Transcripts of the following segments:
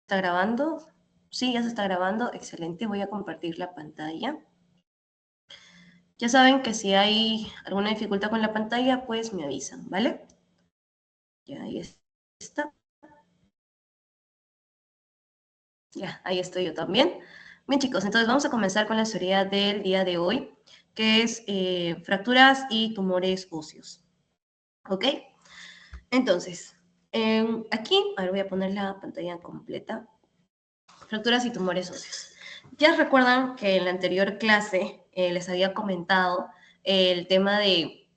está grabando? Sí, ya se está grabando. Excelente. Voy a compartir la pantalla. Ya saben que si hay alguna dificultad con la pantalla, pues me avisan, ¿vale? Ya, ahí está. Ya, ahí estoy yo también. Bien, chicos, entonces vamos a comenzar con la teoría del día de hoy, que es fracturas y tumores óseos. ¿Ok? Entonces, aquí, ahora voy a poner la pantalla completa. Fracturas y tumores óseos. Ya recuerdan que en la anterior clase les había comentado el tema de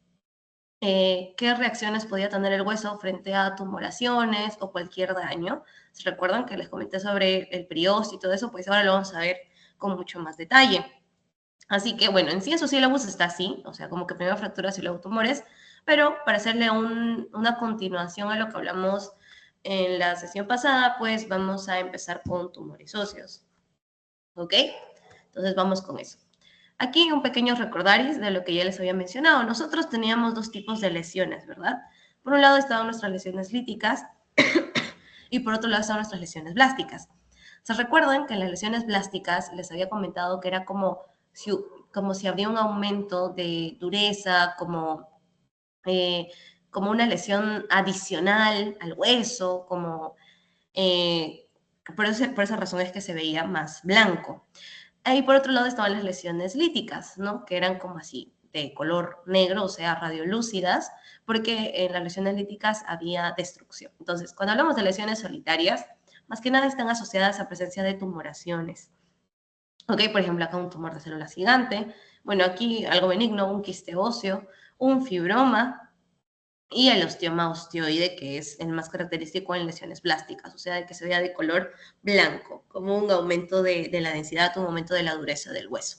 qué reacciones podía tener el hueso frente a tumoraciones o cualquier daño. ¿Se recuerdan que les comenté sobre el periósteo y todo eso? Pues ahora lo vamos a ver con mucho más detalle. Así que, bueno, en sí en su sílabus está así, o sea, como que primero fracturas y luego tumores, pero para hacerle una continuación a lo que hablamos en la sesión pasada, pues vamos a empezar con tumores óseos. ¿Ok? Entonces vamos con eso. Aquí un pequeño recordaris de lo que ya les había mencionado. Nosotros teníamos dos tipos de lesiones, ¿verdad? Por un lado estaban nuestras lesiones líticas y por otro lado estaban nuestras lesiones blásticas. ¿Se recuerdan que en las lesiones blásticas les había comentado que era como si habría un aumento de dureza, eh, como una lesión adicional al hueso, eh, por esa razón es que se veía más blanco. Y por otro lado estaban las lesiones líticas, ¿no? Que eran como así, de color negro, o sea, radiolúcidas, porque en las lesiones líticas había destrucción. Entonces, cuando hablamos de lesiones solitarias, más que nada están asociadas a presencia de tumoraciones. ¿Ok? Por ejemplo, acá un tumor de células gigante. Bueno, aquí algo benigno, un quiste óseo, un fibroma, y el osteoma osteoide, que es el más característico en lesiones plásticas, o sea, de que se vea de color blanco, como un aumento de la densidad, un aumento de la dureza del hueso.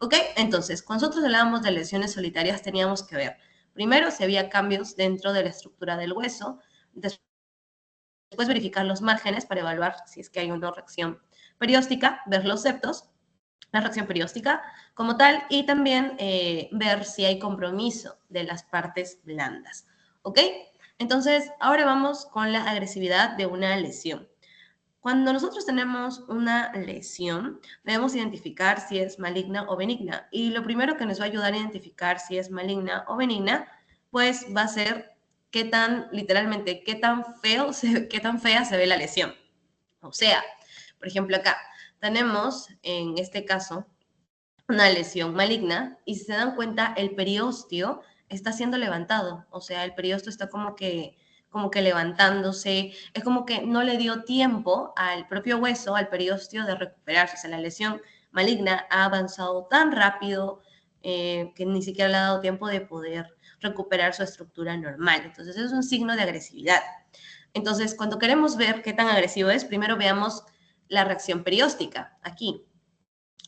¿Ok? Entonces, cuando nosotros hablábamos de lesiones solitarias, teníamos que ver, primero, si había cambios dentro de la estructura del hueso, después verificar los márgenes para evaluar si es que hay una reacción perióstica, ver los septos, la reacción perióstica como tal, y también ver si hay compromiso de las partes blandas. ¿Ok? Entonces, ahora vamos con la agresividad de una lesión. Cuando nosotros tenemos una lesión, debemos identificar si es maligna o benigna. Y lo primero que nos va a ayudar a identificar si es maligna o benigna, pues va a ser qué tan, literalmente, qué tan fea se ve la lesión. O sea, por ejemplo, acá tenemos, en este caso, una lesión maligna y si se dan cuenta, el periósteo está siendo levantado, o sea, el periósteo está como que levantándose, es como que no le dio tiempo al propio hueso, al periósteo de recuperarse, o sea, la lesión maligna ha avanzado tan rápido que ni siquiera le ha dado tiempo de poder recuperar su estructura normal. Entonces, eso es un signo de agresividad. Entonces, cuando queremos ver qué tan agresivo es, primero veamos la reacción perióstica, aquí.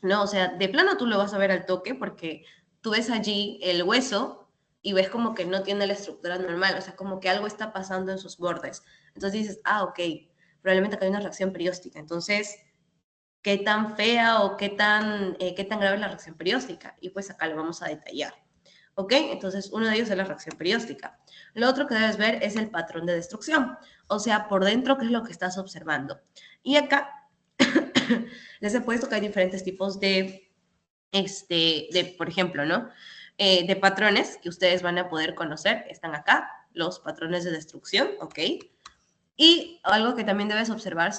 ¿No? O sea, de plano tú lo vas a ver al toque porque tú ves allí el hueso y ves como que no tiene la estructura normal, o sea, como que algo está pasando en sus bordes. Entonces dices, ah, ok, probablemente acá hay una reacción perióstica. Entonces, ¿qué tan fea o qué tan grave es la reacción perióstica? Y pues acá lo vamos a detallar. ¿Ok? Entonces, uno de ellos es la reacción perióstica. Lo otro que debes ver es el patrón de destrucción, o sea, por dentro, qué es lo que estás observando. Y acá les he puesto que hay diferentes tipos por ejemplo, ¿no? De patrones que ustedes van a poder conocer. Están acá, los patrones de destrucción, ¿ok? Y algo que también debes observar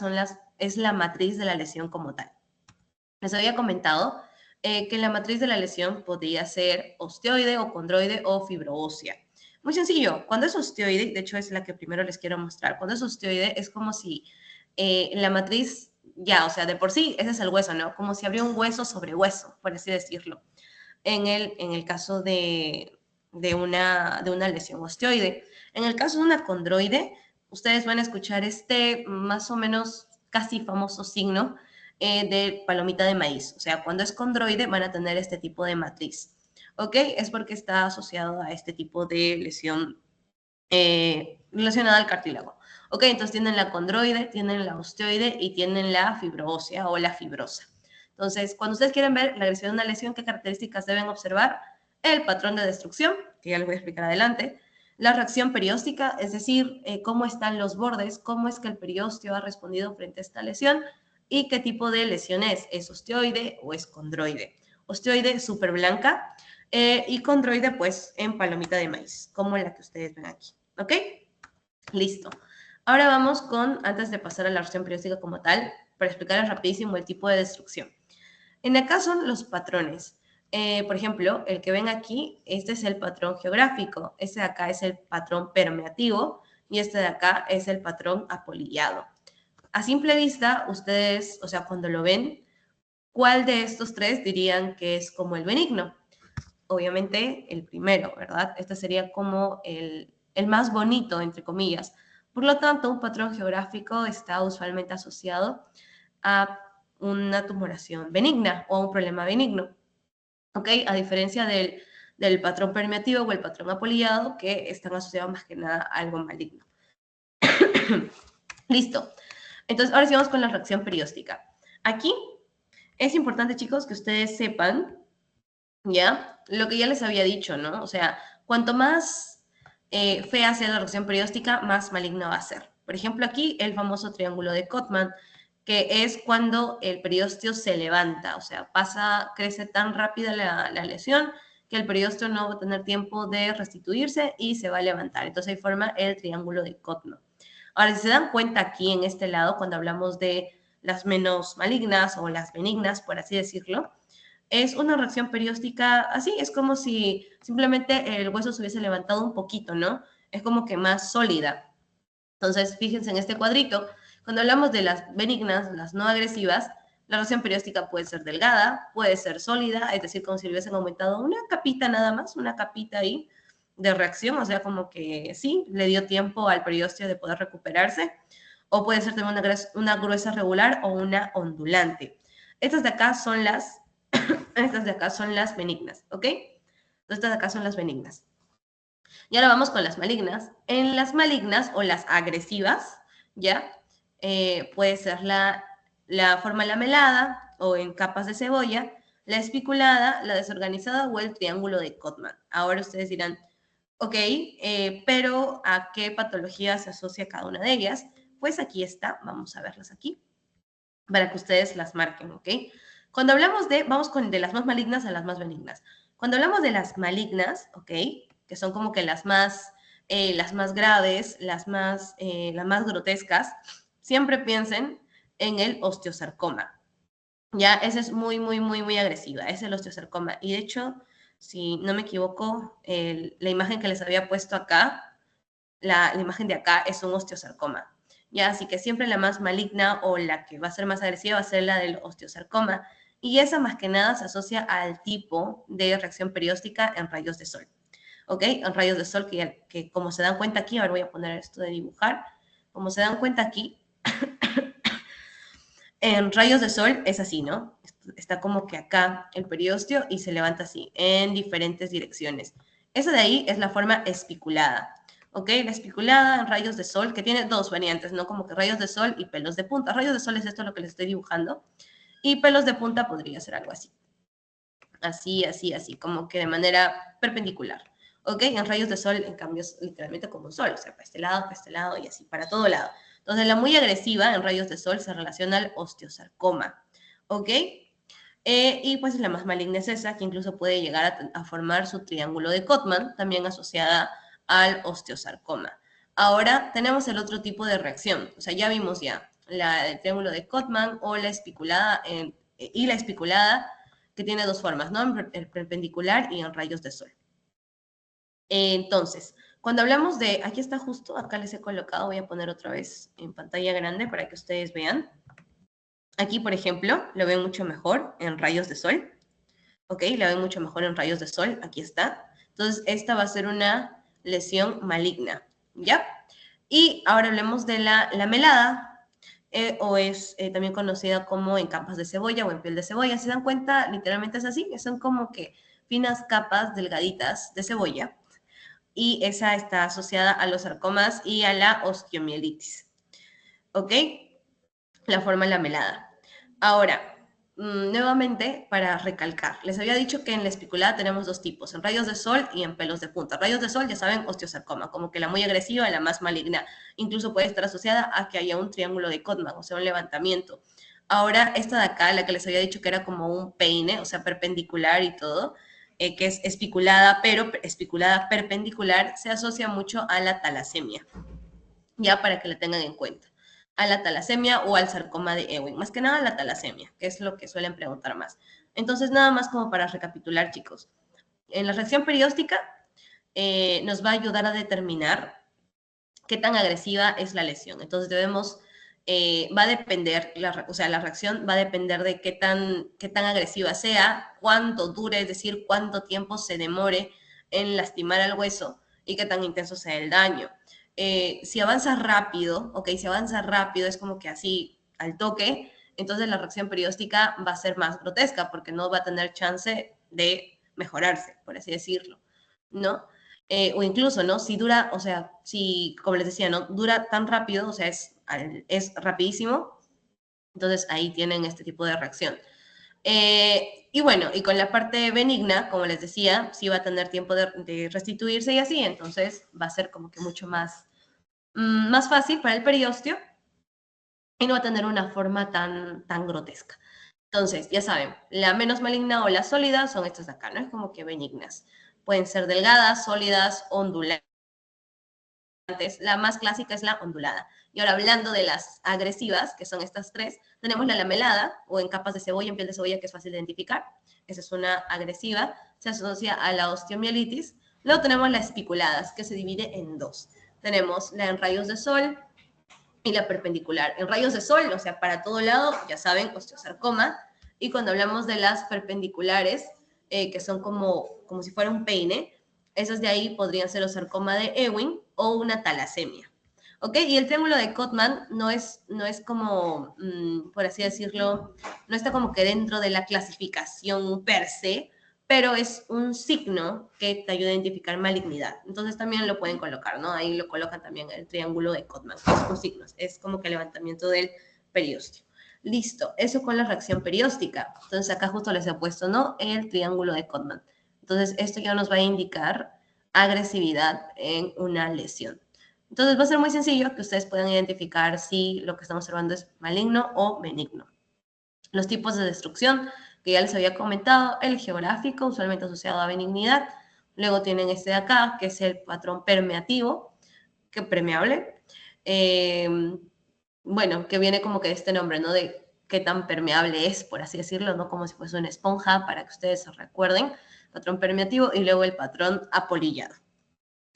es la matriz de la lesión como tal. Les había comentado que la matriz de la lesión podría ser osteoide o condroide o fibroósea. Muy sencillo, cuando es osteoide, de hecho es la que primero les quiero mostrar, cuando es osteoide es como si la matriz, ya, o sea, de por sí, ese es el hueso, ¿no? Como si habría un hueso sobre hueso, por así decirlo, en el caso de una lesión osteoide. En el caso de una condroide, ustedes van a escuchar este más o menos casi famoso signo de palomita de maíz. O sea, cuando es condroide van a tener este tipo de matriz. ¿Ok? Es porque está asociado a este tipo de lesión relacionada al cartílago. Ok, entonces tienen la condroide, tienen la osteoide y tienen la fibroósea o la fibrosa. Entonces, cuando ustedes quieren ver la agresión de una lesión, ¿qué características deben observar? El patrón de destrucción, que ya les voy a explicar adelante, La reacción perióstica, es decir, cómo están los bordes, cómo es que el periósteo ha respondido frente a esta lesión y qué tipo de lesión es osteoide o es condroide. Osteoide súper blanca y condroide pues en palomita de maíz, como la que ustedes ven aquí, ¿ok? Listo. Ahora vamos con, antes de pasar a la reacción perióstica como tal, para explicarles rapidísimo el tipo de destrucción. En acá son los patrones. Por ejemplo, el que ven aquí, este es el patrón geográfico, este de acá es el patrón permeativo y este de acá es el patrón apolillado. A simple vista, ustedes, o sea, cuando lo ven, ¿cuál de estos tres dirían que es como el benigno? Obviamente el primero, ¿verdad? Este sería como el más bonito, entre comillas. Por lo tanto, un patrón geográfico está usualmente asociado a una tumoración benigna o a un problema benigno, ¿ok? A diferencia del patrón permeativo o el patrón apolillado, que están asociados más que nada a algo maligno. Listo. Entonces, ahora sí vamos con la reacción perióstica. Aquí es importante, chicos, que ustedes sepan, ¿ya? Lo que ya les había dicho, ¿no? O sea, cuanto más fea sea la reacción perióstica, más maligna va a ser. Por ejemplo, aquí el famoso triángulo de Cotman, que es cuando el periósteo se levanta, o sea, crece tan rápida la lesión que el periósteo no va a tener tiempo de restituirse y se va a levantar. Entonces ahí forma el triángulo de Cotman. Ahora, si se dan cuenta aquí en este lado, cuando hablamos de las menos malignas o las benignas, por así decirlo, es una reacción perióstica así, es como si simplemente el hueso se hubiese levantado un poquito, ¿no? Es como que más sólida. Entonces, fíjense en este cuadrito, cuando hablamos de las benignas, las no agresivas, la reacción perióstica puede ser delgada, puede ser sólida, es decir, como si le hubiesen aumentado una capita nada más, una capita ahí de reacción, o sea, como que sí, le dio tiempo al periósteo de poder recuperarse, o puede ser también una gruesa regular o una ondulante. Estas de acá son las benignas, ¿ok? Estas de acá son las benignas. Y ahora vamos con las malignas. En las malignas o las agresivas, ¿ya? Puede ser la forma lamelada o en capas de cebolla, la espiculada, la desorganizada o el triángulo de Cotman. Ahora ustedes dirán, ok, pero ¿a qué patología se asocia cada una de ellas? Pues aquí está, vamos a verlas aquí, para que ustedes las marquen, ¿ok? Cuando hablamos vamos de las más malignas a las más benignas. Cuando hablamos de las malignas, ¿ok? Que son como que las más graves, las más grotescas, siempre piensen en el osteosarcoma. Ya, esa es muy, muy, muy, muy agresiva, es el osteosarcoma. Y de hecho, si no me equivoco, la imagen que les había puesto acá, la imagen de acá es un osteosarcoma. ¿Ya? Así que siempre la más maligna o la que va a ser más agresiva va a ser la del osteosarcoma. Y esa más que nada se asocia al tipo de reacción perióstica en rayos de sol. ¿Ok? En rayos de sol que como se dan cuenta aquí, ahora voy a poner esto de dibujar, como se dan cuenta aquí, en rayos de sol es así, ¿no? Está como que acá el periósteo y se levanta así, en diferentes direcciones. Esa de ahí es la forma espiculada. ¿Ok? La espiculada en rayos de sol, que tiene dos variantes, ¿no? Como que rayos de sol y pelos de punta. Rayos de sol es esto lo que les estoy dibujando. Y pelos de punta podría ser algo así. Así, así, así, como que de manera perpendicular. ¿Ok? En rayos de sol, en cambio, es literalmente como un sol, o sea, para este lado y así, para todo lado. Entonces, la muy agresiva en rayos de sol se relaciona al osteosarcoma. ¿Ok? Y pues la más maligna es esa, que incluso puede llegar a formar su triángulo de Cotman, también asociada al osteosarcoma. Ahora tenemos el otro tipo de reacción, o sea, ya vimos ya la del triángulo de Cotman o la espiculada, y la espiculada, que tiene dos formas, ¿no? En perpendicular y en rayos de sol. Entonces, cuando hablamos de, aquí está justo, acá les he colocado, voy a poner otra vez en pantalla grande para que ustedes vean. Aquí, por ejemplo, lo ven mucho mejor en rayos de sol. ¿Ok? La ven mucho mejor en rayos de sol. Aquí está. Entonces, esta va a ser una lesión maligna. ¿Ya? Y ahora hablemos de la lamelada, o es también conocida como en capas de cebolla o en piel de cebolla. Si dan cuenta, literalmente es así. Son como que finas capas delgaditas de cebolla. Y esa está asociada a los sarcomas y a la osteomielitis. ¿Ok? La forma lamelada. Ahora, nuevamente, para recalcar, les había dicho que en la espiculada tenemos dos tipos, en rayos de sol y en pelos de punta. Rayos de sol, ya saben, osteosarcoma, como que la muy agresiva, la más maligna. Incluso puede estar asociada a que haya un triángulo de Codman, o sea, un levantamiento. Ahora, esta de acá, la que les había dicho que era como un peine, o sea, perpendicular y todo, que es espiculada, pero espiculada perpendicular, se asocia mucho a la talasemia, ya para que la tengan en cuenta. A la talasemia o al sarcoma de Ewing. Más que nada a la talasemia, que es lo que suelen preguntar más. Entonces, nada más como para recapitular, chicos. En la reacción perióstica nos va a ayudar a determinar qué tan agresiva es la lesión. Entonces, va a depender, o sea, la reacción va a depender de qué tan agresiva sea, cuánto dure, es decir, cuánto tiempo se demore en lastimar al hueso y qué tan intenso sea el daño. Si avanza rápido, ok, si avanza rápido es como que así al toque, entonces la reacción perióstica va a ser más grotesca porque no va a tener chance de mejorarse, por así decirlo, ¿no? O incluso, ¿no? Si dura, o sea, si, como les decía, ¿no? Dura tan rápido, o sea, es rapidísimo, entonces ahí tienen este tipo de reacción. Y bueno, y con la parte benigna, como les decía, sí va a tener tiempo de restituirse y así, entonces va a ser como que mucho más fácil para el periósteo y no va a tener una forma tan grotesca. Entonces, ya saben, la menos maligna o la sólida son estas de acá, ¿no? Es como que benignas. Pueden ser delgadas, sólidas, ondulantes. La más clásica es la ondulada. Y ahora hablando de las agresivas, que son estas tres, tenemos la lamelada o en capas de cebolla, en piel de cebolla, que es fácil de identificar. Esa es una agresiva, se asocia a la osteomielitis. Luego tenemos las espiculadas, que se divide en dos. Tenemos la en rayos de sol y la perpendicular. En rayos de sol, o sea, para todo lado, ya saben, osteosarcoma. Y cuando hablamos de las perpendiculares, que son como si fuera un peine, esas de ahí podrían ser o sarcoma de Ewing o una talasemia. ¿Ok? Y el triángulo de Codman no es como, por así decirlo, no está como que dentro de la clasificación per se, pero es un signo que te ayuda a identificar malignidad. Entonces también lo pueden colocar, ¿no? Ahí lo colocan también el triángulo de Codman, que es un signo, es como que el levantamiento del periósteo. Listo, eso con la reacción perióstica. Entonces acá justo les he puesto, ¿no? El triángulo de Codman. Entonces esto ya nos va a indicar agresividad en una lesión. Entonces va a ser muy sencillo que ustedes puedan identificar si lo que estamos observando es maligno o benigno. Los tipos de destrucción, que ya les había comentado, el geográfico, usualmente asociado a benignidad. Luego tienen este de acá, que es el patrón permeativo, que permeable. Bueno, que viene como que de este nombre, ¿no? De qué tan permeable es, por así decirlo, ¿no? Como si fuese una esponja, para que ustedes se recuerden. Patrón permeativo y luego el patrón apolillado.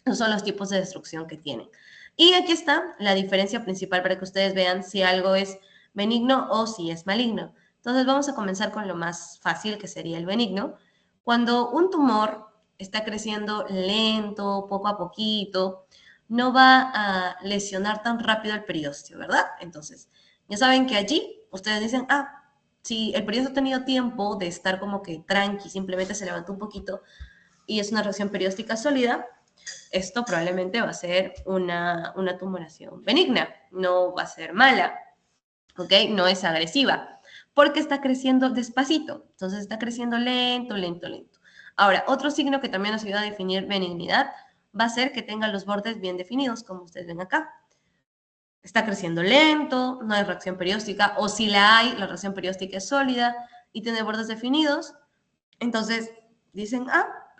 Esos son los tipos de destrucción que tienen. Y aquí está la diferencia principal para que ustedes vean si algo es benigno o si es maligno. Entonces vamos a comenzar con lo más fácil, que sería el benigno. Cuando un tumor está creciendo lento, poco a poquito, no va a lesionar tan rápido el periósteo, ¿verdad? Entonces, ya saben que allí ustedes dicen, si el periósteo ha tenido tiempo de estar como que tranqui, simplemente se levantó un poquito y es una reacción perióstica sólida, esto probablemente va a ser una tumoración benigna, no va a ser mala, ¿ok? No es agresiva, porque está creciendo despacito, entonces está creciendo lento, lento, lento. Ahora, otro signo que también nos ayuda a definir benignidad va a ser que tenga los bordes bien definidos, como ustedes ven acá. Está creciendo lento, no hay reacción perióstica, o si la hay, la reacción perióstica es sólida y tiene bordes definidos, entonces dicen,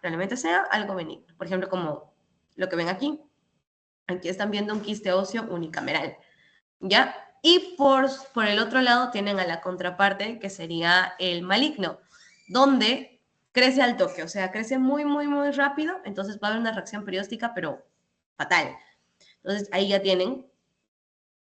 probablemente sea algo benigno. Por ejemplo, como lo que ven aquí. Aquí están viendo un quiste óseo unicameral, ¿ya? Y por el otro lado tienen a la contraparte, que sería el maligno, donde crece al toque, o sea, crece muy, muy, muy rápido, entonces va a haber una reacción perióstica, pero fatal. Entonces ahí ya tienen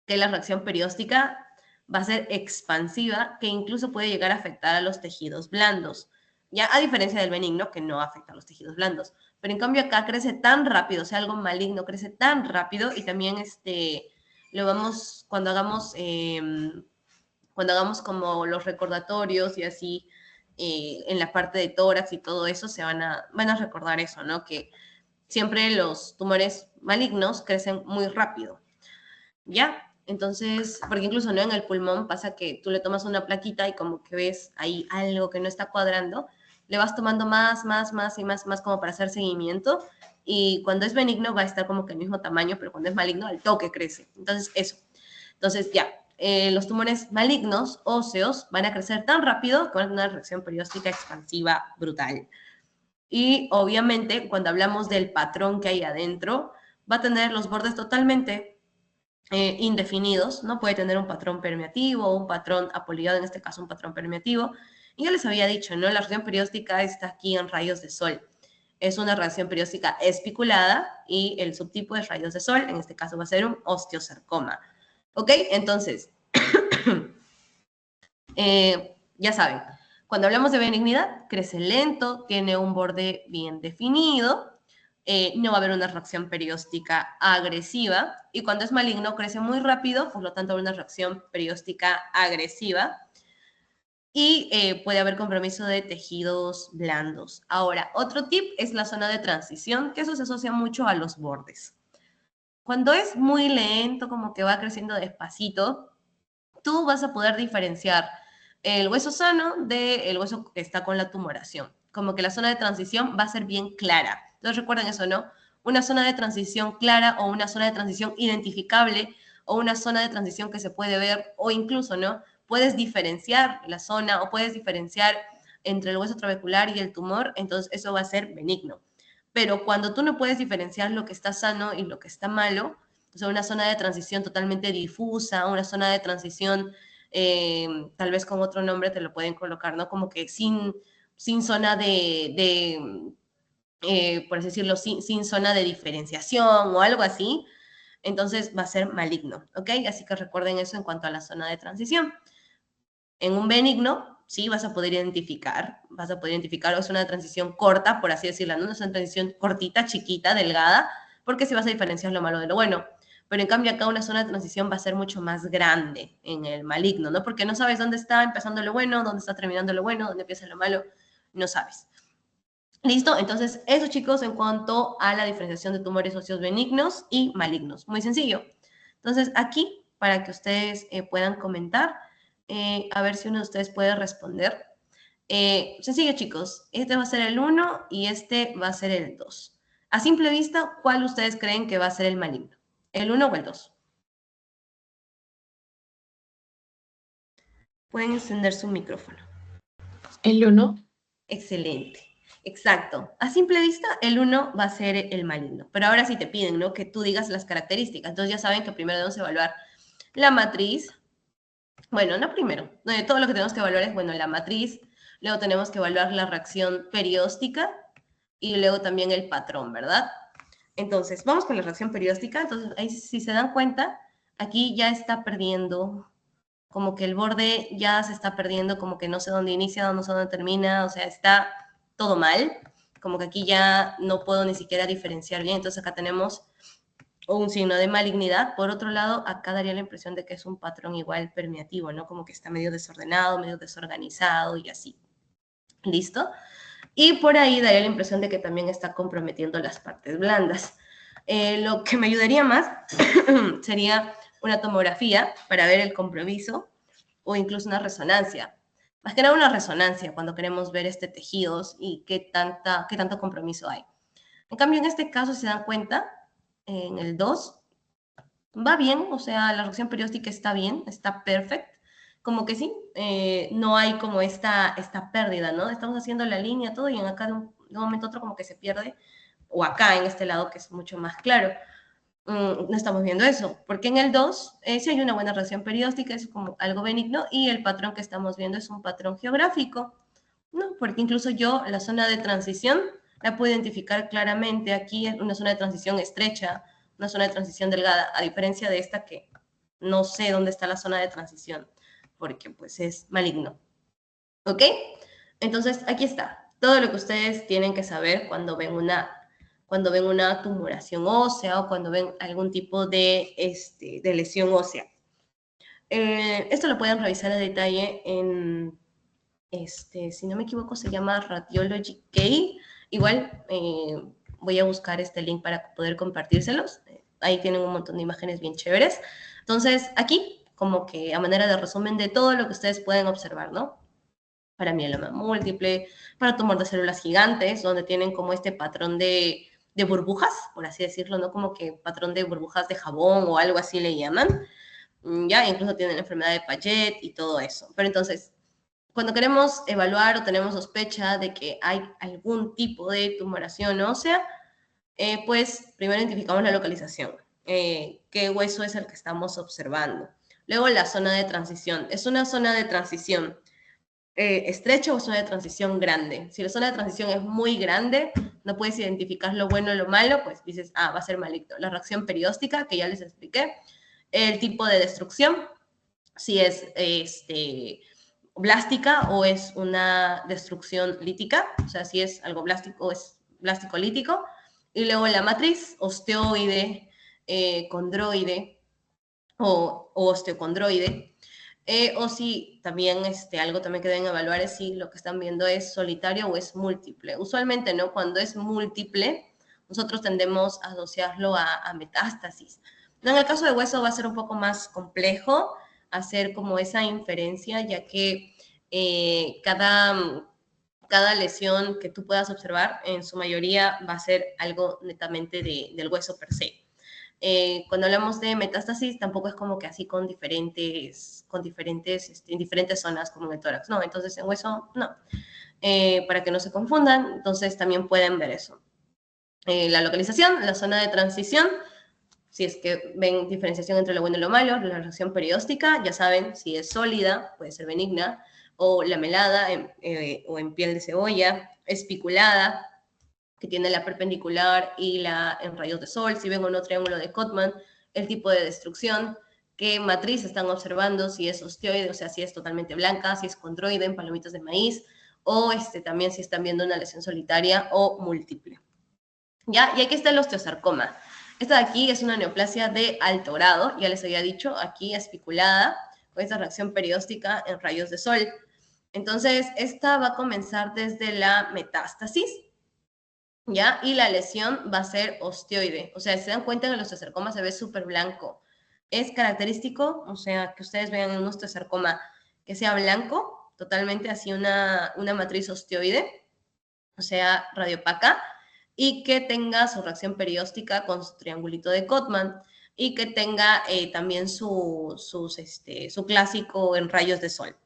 que la reacción perióstica va a ser expansiva, que incluso puede llegar a afectar a los tejidos blandos, ya a diferencia del benigno, que no afecta a los tejidos blandos. Pero en cambio acá crece tan rápido, o sea, algo maligno crece tan rápido y también lo vamos, cuando hagamos como los recordatorios y así, en la parte de tórax y todo eso, van a recordar eso, ¿no? Que siempre los tumores malignos crecen muy rápido, ¿ya? Entonces, porque incluso ¿no? En el pulmón pasa que tú le tomas una plaquita y como que ves ahí algo que no está cuadrando, le vas tomando más como para hacer seguimiento, y cuando es benigno va a estar como que el mismo tamaño, pero cuando es maligno al toque crece. Entonces, eso. Entonces, ya, los tumores malignos óseos van a crecer tan rápido que van a tener una reacción perióstica expansiva brutal. Y obviamente, cuando hablamos del patrón que hay adentro, va a tener los bordes totalmente indefinidos, ¿no? Puede tener un patrón permeativo, un patrón apoliado, en este caso un patrón permeativo. Y ya les había dicho, ¿no? La reacción perióstica está aquí en rayos de sol. Es una reacción perióstica espiculada y el subtipo es rayos de sol, en este caso va a ser un osteosarcoma. ¿Ok? Entonces, ya saben, cuando hablamos de benignidad, crece lento, tiene un borde bien definido, no va a haber una reacción perióstica agresiva, y cuando es maligno crece muy rápido, por lo tanto una reacción perióstica agresiva, y puede haber compromiso de tejidos blandos. Ahora, otro tip es la zona de transición, que eso se asocia mucho a los bordes. Cuando es muy lento, como que va creciendo despacito, tú vas a poder diferenciar el hueso sano del hueso que está con la tumoración. Como que la zona de transición va a ser bien clara. Entonces recuerden eso, ¿no? Una zona de transición clara o una zona de transición identificable o una zona de transición que se puede ver, o incluso, ¿no? Puedes diferenciar la zona o puedes diferenciar entre el hueso trabecular y el tumor, entonces eso va a ser benigno. Pero cuando tú no puedes diferenciar lo que está sano y lo que está malo, o sea, una zona de transición totalmente difusa, una zona de transición, tal vez con otro nombre te lo pueden colocar, ¿no? Como que sin zona por así decirlo, sin zona de diferenciación o algo así, entonces va a ser maligno, ¿ok? Así que recuerden eso en cuanto a la zona de transición. En un benigno, sí, vas a poder identificar, o es una transición corta, por así decirlo, ¿no? Es una transición cortita, chiquita, delgada, porque sí vas a diferenciar lo malo de lo bueno. Pero en cambio acá una zona de transición va a ser mucho más grande en el maligno, ¿no? Porque no sabes dónde está empezando lo bueno, dónde está terminando lo bueno, dónde empieza lo malo, no sabes. ¿Listo? Entonces, eso, chicos, en cuanto a la diferenciación de tumores óseos benignos y malignos. Muy sencillo. Entonces, aquí, para que ustedes puedan comentar, a ver si uno de ustedes puede responder. Sencillo, chicos. Este va a ser el 1 y este va a ser el 2. A simple vista, ¿cuál ustedes creen que va a ser el maligno? ¿El 1 o el 2? Pueden encender su micrófono. El 1. Excelente. Exacto. A simple vista, el 1 va a ser el maligno. Pero ahora sí te piden, ¿no? Que tú digas las características. Entonces ya saben que primero debemos evaluar la matriz. Bueno, no primero. Todo lo que tenemos que evaluar es, bueno, la matriz. Luego tenemos que evaluar la reacción perióstica y luego también el patrón, ¿verdad? Entonces, vamos con la reacción perióstica. Entonces, ahí si se dan cuenta, aquí ya está perdiendo, como que el borde ya se está perdiendo, como que no sé dónde inicia, no sé dónde termina, o sea, está todo mal, como que aquí ya no puedo ni siquiera diferenciar bien, entonces acá tenemos un signo de malignidad. Por otro lado, acá daría la impresión de que es un patrón igual permeativo, ¿no? Como que está medio desordenado, medio desorganizado y así. ¿Listo? Y por ahí daría la impresión de que también está comprometiendo las partes blandas. Lo que me ayudaría más sería una tomografía para ver el compromiso o incluso una resonancia. Más que nada una resonancia cuando queremos ver tejidos y qué tanto compromiso hay. En cambio, en este caso, si se dan cuenta, en el 2 va bien, o sea, la reacción perióstica está bien, está perfecto. Como que sí, no hay como esta pérdida, ¿no? Estamos haciendo la línea, todo, y en acá de un momento a otro como que se pierde, o acá en este lado que es mucho más claro. No estamos viendo eso, porque en el 2 sí hay una buena reacción perióstica, es como algo benigno, y el patrón que estamos viendo es un patrón geográfico, ¿no? Porque incluso yo la zona de transición la puedo identificar claramente. Aquí es una zona de transición estrecha, una zona de transición delgada, a diferencia de esta que no sé dónde está la zona de transición, porque pues es maligno. ¿Ok? Entonces, aquí está. Todo lo que ustedes tienen que saber cuando ven una tumoración ósea o cuando ven algún tipo de lesión ósea. Esto lo pueden revisar a detalle en, si no me equivoco, se llama Radiology K. Igual voy a buscar este link para poder compartírselos. Ahí tienen un montón de imágenes bien chéveres. Entonces, aquí, como que a manera de resumen de todo lo que ustedes pueden observar, ¿no? Para mieloma múltiple, para tumor de células gigantes, donde tienen como este patrón de burbujas, por así decirlo, ¿no? Como que patrón de burbujas de jabón o algo así le llaman. Ya, incluso tienen la enfermedad de Paget y todo eso. Pero entonces, cuando queremos evaluar o tenemos sospecha de que hay algún tipo de tumoración ósea, pues primero identificamos la localización, qué hueso es el que estamos observando. Luego la zona de transición. ¿Es una zona de transición estrecha o zona de transición grande? Si la zona de transición es muy grande, no puedes identificar lo bueno o lo malo, pues dices, ah, va a ser maligno. La reacción perióstica, que ya les expliqué. El tipo de destrucción, si es blástica o es una destrucción lítica, o sea, si es algo blástico o es blástico lítico. Y luego la matriz, osteoide, condroide o osteocondroide. O si también algo también que deben evaluar es si lo que están viendo es solitario o es múltiple. Usualmente, ¿no? Cuando es múltiple, nosotros tendemos a asociarlo a metástasis. No, en el caso de hueso va a ser un poco más complejo hacer como esa inferencia, ya que cada lesión que tú puedas observar, en su mayoría va a ser algo netamente del hueso per se. Cuando hablamos de metástasis, tampoco es como que así con diferentes en diferentes zonas como en el tórax, no, entonces en hueso, no. Para que no se confundan, entonces también pueden ver eso. La localización, la zona de transición, si es que ven diferenciación entre lo bueno y lo malo, la reacción perióstica, ya saben, si es sólida, puede ser benigna, o lamelada o en piel de cebolla, espiculada, que tiene la perpendicular y la en rayos de sol, si ven o no triángulo de Cotman, el tipo de destrucción, qué matriz están observando, si es osteoide, o sea, si es totalmente blanca, si es condroide en palomitas de maíz, o también si están viendo una lesión solitaria o múltiple. ¿Ya? Y aquí está el osteosarcoma. Esta de aquí es una neoplasia de alto grado, ya les había dicho, aquí espiculada, con esta reacción perióstica en rayos de sol. Entonces, esta va a comenzar desde la metástasis, ¿ya? Y la lesión va a ser osteoide. O sea, si se dan cuenta, en el osteosarcoma se ve súper blanco. Es característico, o sea, que ustedes vean en un osteosarcoma que sea blanco, totalmente así una matriz osteoide, o sea, radiopaca, y que tenga su reacción perióstica con su triangulito de Cotman y que tenga también su clásico en rayos de sol.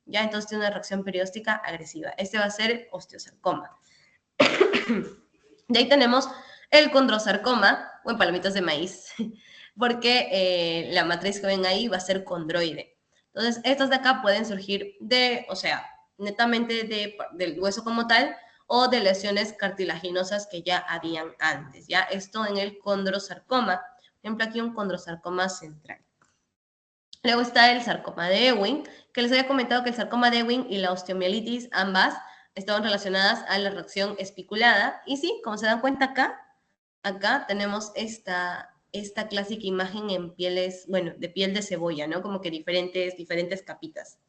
Ya, entonces tiene una reacción perióstica agresiva. Este va a ser osteosarcoma. De ahí tenemos el condrosarcoma, o en palomitas de maíz, porque la matriz que ven ahí va a ser condroide. Entonces, estas de acá pueden surgir o sea, netamente del hueso como tal, o de lesiones cartilaginosas que ya habían antes, ¿ya? Esto en el condrosarcoma. Por ejemplo, aquí un condrosarcoma central. Luego está el sarcoma de Ewing, que les había comentado que el sarcoma de Ewing y la osteomielitis, ambas, estaban relacionadas a la reacción espiculada. Y sí, como se dan cuenta acá tenemos esta clásica imagen en pieles, bueno, de piel de cebolla, ¿no? Como que diferentes capitas.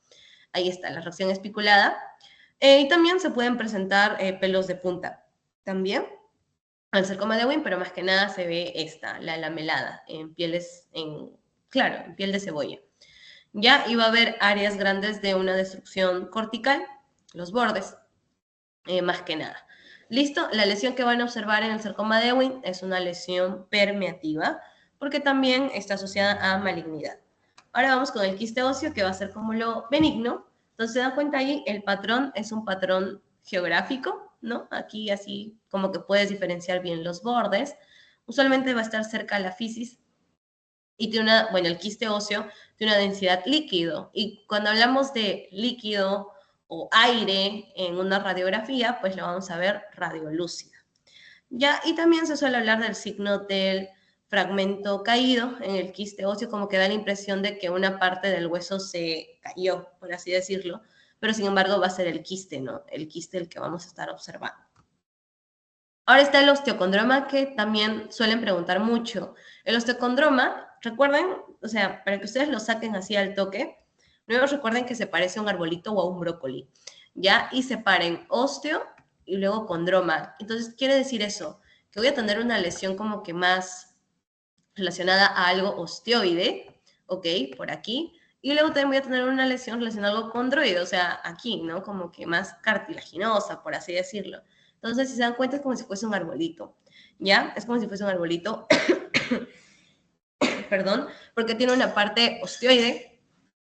Ahí está, la reacción espiculada. Y también se pueden presentar pelos de punta. También al sarcoma de Ewing, pero más que nada se ve la lamelada, claro, en piel de cebolla. Ya iba a haber áreas grandes de una destrucción cortical, los bordes, más que nada. Listo, la lesión que van a observar en el sarcoma de Ewing es una lesión permeativa, porque también está asociada a malignidad. Ahora vamos con el quiste óseo, que va a ser como lo benigno. Entonces, se dan cuenta ahí, el patrón es un patrón geográfico, ¿no? Aquí así como que puedes diferenciar bien los bordes. Usualmente va a estar cerca a la fisis y tiene el quiste óseo tiene una densidad líquido. Y cuando hablamos de líquido o aire en una radiografía, pues lo vamos a ver radiolúcida. Ya, y también se suele hablar del signo del fragmento caído en el quiste óseo, como que da la impresión de que una parte del hueso se cayó, por así decirlo, pero sin embargo va a ser el quiste, ¿no? El quiste el que vamos a estar observando. Ahora está el osteocondroma, que también suelen preguntar mucho. El osteocondroma, recuerden, o sea, para que ustedes lo saquen así al toque, luego recuerden que se parece a un arbolito o a un brócoli, ¿ya? Y separen osteo y luego condroma. Entonces, quiere decir eso, que voy a tener una lesión como que más relacionada a algo osteoide, ¿ok? Por aquí. Y luego también voy a tener una lesión relacionada al condroide, o sea, aquí, ¿no? Como que más cartilaginosa, por así decirlo. Entonces, si se dan cuenta, es como si fuese un arbolito, ¿ya? Es como si fuese un arbolito, perdón, porque tiene una parte osteoide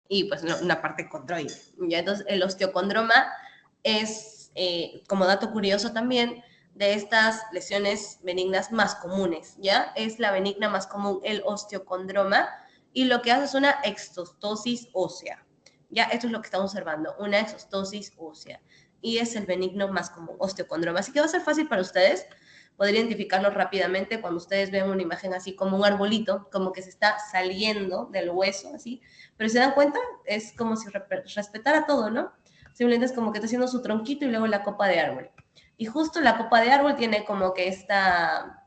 y pues una parte condroide, ¿ya? Entonces, el osteocondroma es, como dato curioso también, de estas lesiones benignas más comunes, ¿ya? Es la benigna más común, el osteocondroma, y lo que hace es una exostosis ósea, ¿ya? Esto es lo que estamos observando, una exostosis ósea, y es el benigno más común, osteocondroma. Así que va a ser fácil para ustedes poder identificarlo rápidamente cuando ustedes vean una imagen así como un arbolito, como que se está saliendo del hueso, así, pero si se dan cuenta, es como si respetara todo, ¿no? Simplemente es como que está haciendo su tronquito y luego la copa de árbol. Y justo la copa de árbol tiene como que esta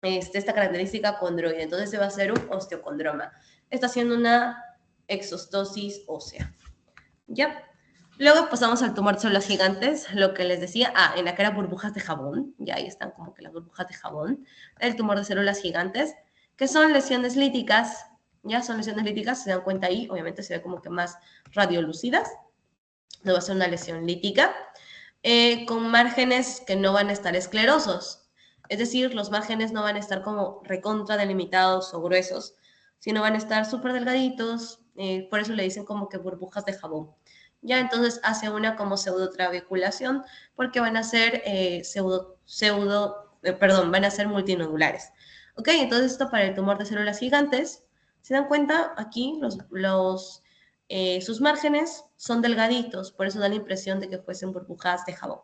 característica condroide, entonces se va a hacer un osteocondroma. Está haciendo una exostosis ósea. ¿Ya? Luego pasamos al tumor de células gigantes, lo que les decía, en la cara burbujas de jabón, ya ahí están como que las burbujas de jabón, el tumor de células gigantes, que son lesiones líticas, ya son lesiones líticas, se dan cuenta ahí, obviamente se ve como que más radiolúcidas, no va a ser una lesión lítica, con márgenes que no van a estar esclerosos, es decir, los márgenes no van a estar como recontra delimitados o gruesos, sino van a estar súper delgaditos, por eso le dicen como que burbujas de jabón. Ya entonces hace una como pseudotrabeculación porque van a ser van a ser multinodulares. Ok, entonces esto para el tumor de células gigantes. ¿Se dan cuenta? Aquí sus márgenes son delgaditos, por eso da la impresión de que fuesen burbujas de jabón.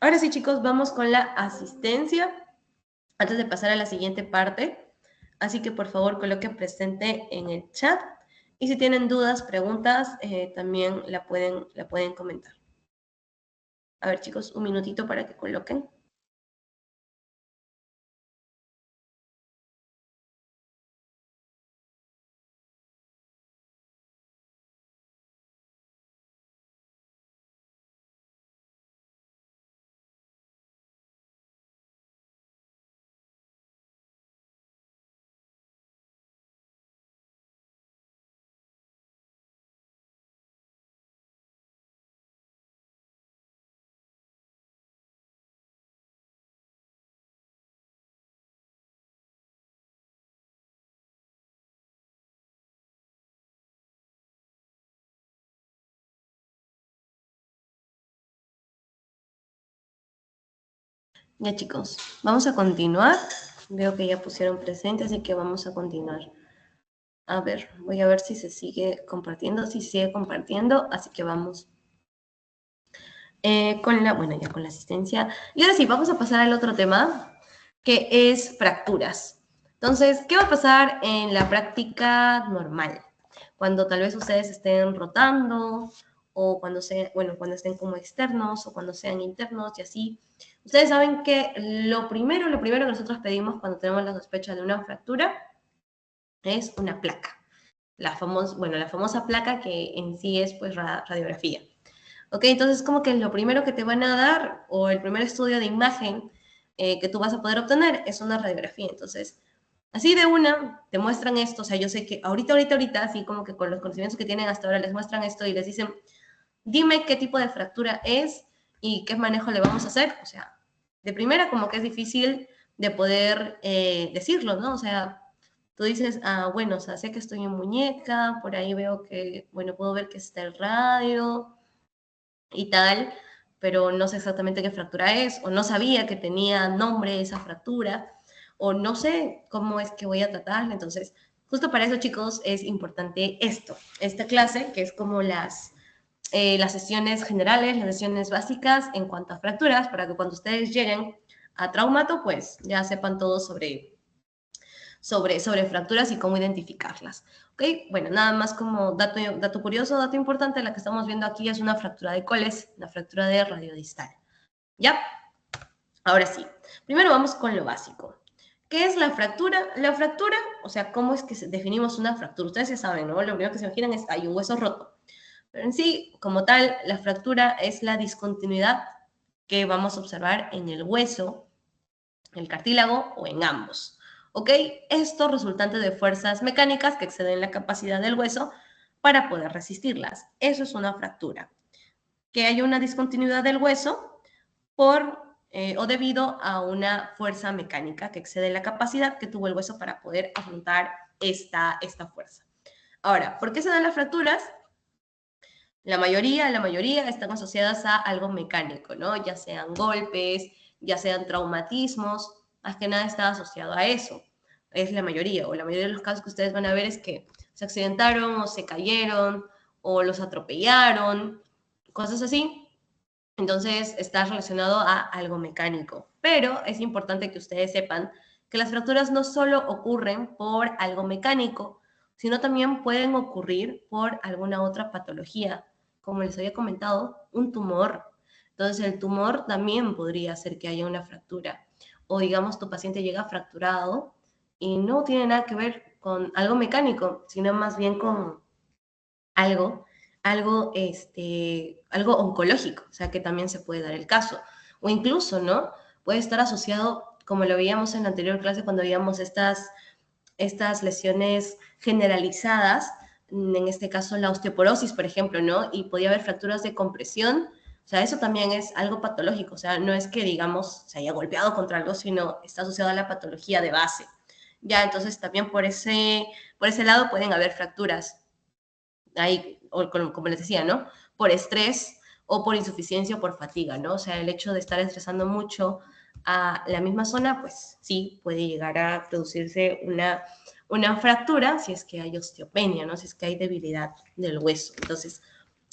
Ahora sí, chicos, vamos con la asistencia antes de pasar a la siguiente parte. Así que por favor coloquen presente en el chat. Y si tienen dudas, preguntas, también la pueden comentar. A ver, chicos, un minutito para que coloquen. Ya, chicos, vamos a continuar. Veo que ya pusieron presente, así que vamos a continuar. A ver, voy a ver si se sigue compartiendo, si sigue compartiendo, así que vamos con la asistencia. Y ahora sí, vamos a pasar al otro tema, que es fracturas. Entonces, ¿qué va a pasar en la práctica normal? Cuando tal vez ustedes estén rotando, o cuando estén como externos, o cuando sean internos y así. Ustedes saben que lo primero que nosotros pedimos cuando tenemos la sospecha de una fractura es una placa. La famosa placa que en sí es pues radiografía. Ok, entonces como que lo primero que te van a dar o el primer estudio de imagen que tú vas a poder obtener es una radiografía. Entonces, así de una, te muestran esto. O sea, yo sé que ahorita, así como que con los conocimientos que tienen hasta ahora, les muestran esto y les dicen, dime qué tipo de fractura es y qué manejo le vamos a hacer. O sea, de primera como que es difícil de poder decirlo, ¿no? O sea, tú dices, bueno, o sea, sé que estoy en muñeca, por ahí veo que, bueno, puedo ver que está el radio y tal, pero no sé exactamente qué fractura es, o no sabía que tenía nombre esa fractura, o no sé cómo es que voy a tratarla. Entonces, justo para eso, chicos, es importante esta clase, que es como las sesiones generales, las sesiones básicas en cuanto a fracturas, para que cuando ustedes lleguen a traumato, pues ya sepan todo sobre fracturas y cómo identificarlas. ¿Ok? Bueno, nada más como dato curioso, dato importante, la que estamos viendo aquí es una fractura de coles, la fractura de radiodistal. ¿Ya? Ahora sí, primero vamos con lo básico. ¿Qué es la fractura? La fractura, o sea, ¿cómo es que definimos una fractura? Ustedes ya saben, ¿no? Lo primero que se imaginan es hay un hueso roto. Pero en sí, como tal, la fractura es la discontinuidad que vamos a observar en el hueso, el cartílago o en ambos. ¿ok? Esto resultante de fuerzas mecánicas que exceden la capacidad del hueso para poder resistirlas. Eso es una fractura. Que haya una discontinuidad del hueso o debido a una fuerza mecánica que excede la capacidad que tuvo el hueso para poder afrontar esta fuerza. Ahora, ¿por qué se dan las fracturas? La mayoría están asociadas a algo mecánico, ¿no? Ya sean golpes, ya sean traumatismos, más que nada está asociado a eso. Es la mayoría, o la mayoría de los casos que ustedes van a ver es que se accidentaron o se cayeron o los atropellaron, cosas así. Entonces está relacionado a algo mecánico. Pero es importante que ustedes sepan que las fracturas no solo ocurren por algo mecánico, sino también pueden ocurrir por alguna otra patología. Como les había comentado, un tumor. Entonces el tumor también podría hacer que haya una fractura. O digamos, tu paciente llega fracturado y no tiene nada que ver con algo mecánico, sino más bien con algo, algo oncológico, o sea que también se puede dar el caso. O incluso, ¿no? Puede estar asociado, como lo veíamos en la anterior clase, cuando veíamos estas lesiones generalizadas, en este caso la osteoporosis, por ejemplo, ¿no? Y podía haber fracturas de compresión, o sea, eso también es algo patológico, o sea, no es que, digamos, se haya golpeado contra algo, sino está asociado a la patología de base. Ya, entonces también por ese lado pueden haber fracturas ahí, como les decía, ¿no? Por estrés o por insuficiencia o por fatiga, ¿no? O sea, el hecho de estar estresando mucho a la misma zona, pues sí, puede llegar a producirse una fractura si es que hay osteopenia, ¿no? Si es que hay debilidad del hueso. Entonces,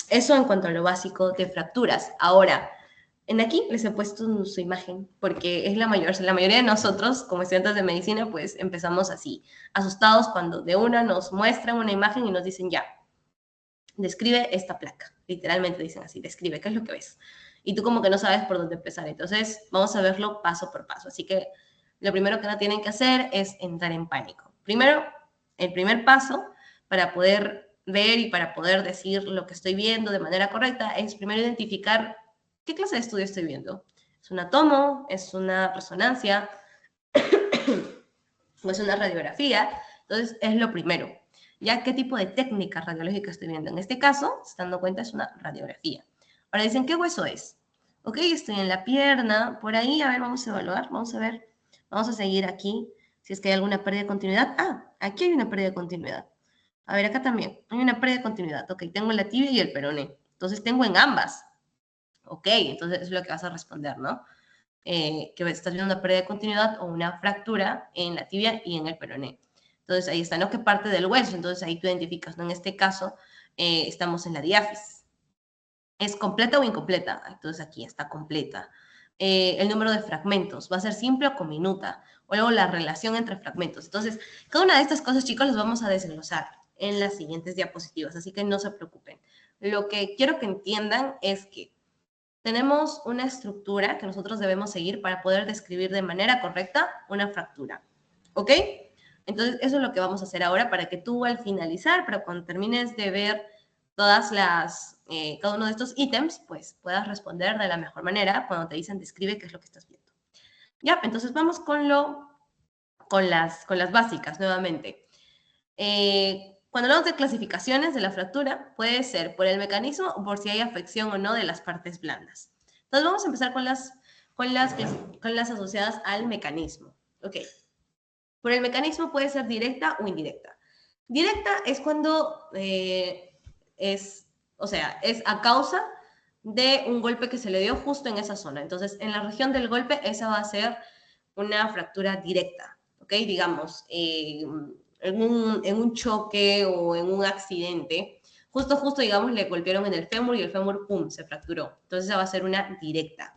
eso en cuanto a lo básico de fracturas. Ahora, en aquí les he puesto su imagen porque es la mayoría de nosotros como estudiantes de medicina pues empezamos así, asustados cuando de una nos muestran una imagen y nos dicen ya, describe esta placa. Literalmente dicen así, describe, ¿qué es lo que ves? Y tú como que no sabes por dónde empezar. Entonces, vamos a verlo paso por paso. Así que lo primero que no tienen que hacer es entrar en pánico. Primero, el primer paso para poder ver y para poder decir lo que estoy viendo de manera correcta es primero identificar qué clase de estudio estoy viendo. ¿Es una tomo? ¿Es una resonancia? ¿O es una radiografía? Entonces, es lo primero. ¿Ya qué tipo de técnica radiológica estoy viendo? En este caso, se están dando cuenta, es una radiografía. Ahora dicen, ¿qué hueso es? Ok, estoy en la pierna, por ahí, a ver, vamos a evaluar, vamos a ver, vamos a seguir aquí, si es que hay alguna pérdida de continuidad. Ah, aquí hay una pérdida de continuidad. A ver, acá también, hay una pérdida de continuidad. Ok, tengo la tibia y el peroné. Entonces, tengo en ambas. Ok, entonces es lo que vas a responder, ¿no? Que estás viendo una pérdida de continuidad o una fractura en la tibia y en el peroné. Entonces ahí está, ¿no? ¿Qué parte del hueso? Entonces ahí tú identificas, ¿no? En este caso estamos en la diáfisis. ¿Es completa o incompleta? Entonces aquí está completa. El número de fragmentos, ¿va a ser simple o con minuta? O luego la relación entre fragmentos. Entonces, cada una de estas cosas, chicos, las vamos a desglosar en las siguientes diapositivas, así que no se preocupen. Lo que quiero que entiendan es que tenemos una estructura que nosotros debemos seguir para poder describir de manera correcta una fractura. ¿Ok? Entonces, eso es lo que vamos a hacer ahora para que tú al finalizar, pero cuando termines de ver cada uno de estos ítems, pues puedas responder de la mejor manera cuando te dicen describe qué es lo que estás viendo. Ya, entonces vamos con las básicas nuevamente. Cuando hablamos de clasificaciones de la fractura, puede ser por el mecanismo o por si hay afección o no de las partes blandas. Entonces vamos a empezar con las asociadas al mecanismo. Ok. Por el mecanismo puede ser directa o indirecta. Directa es cuando es a causa de un golpe que se le dio justo en esa zona. Entonces, en la región del golpe, esa va a ser una fractura directa, ¿ok? Digamos, en un choque o en un accidente, justo, digamos, le golpearon en el fémur y el fémur, ¡pum!, se fracturó. Entonces, esa va a ser una directa,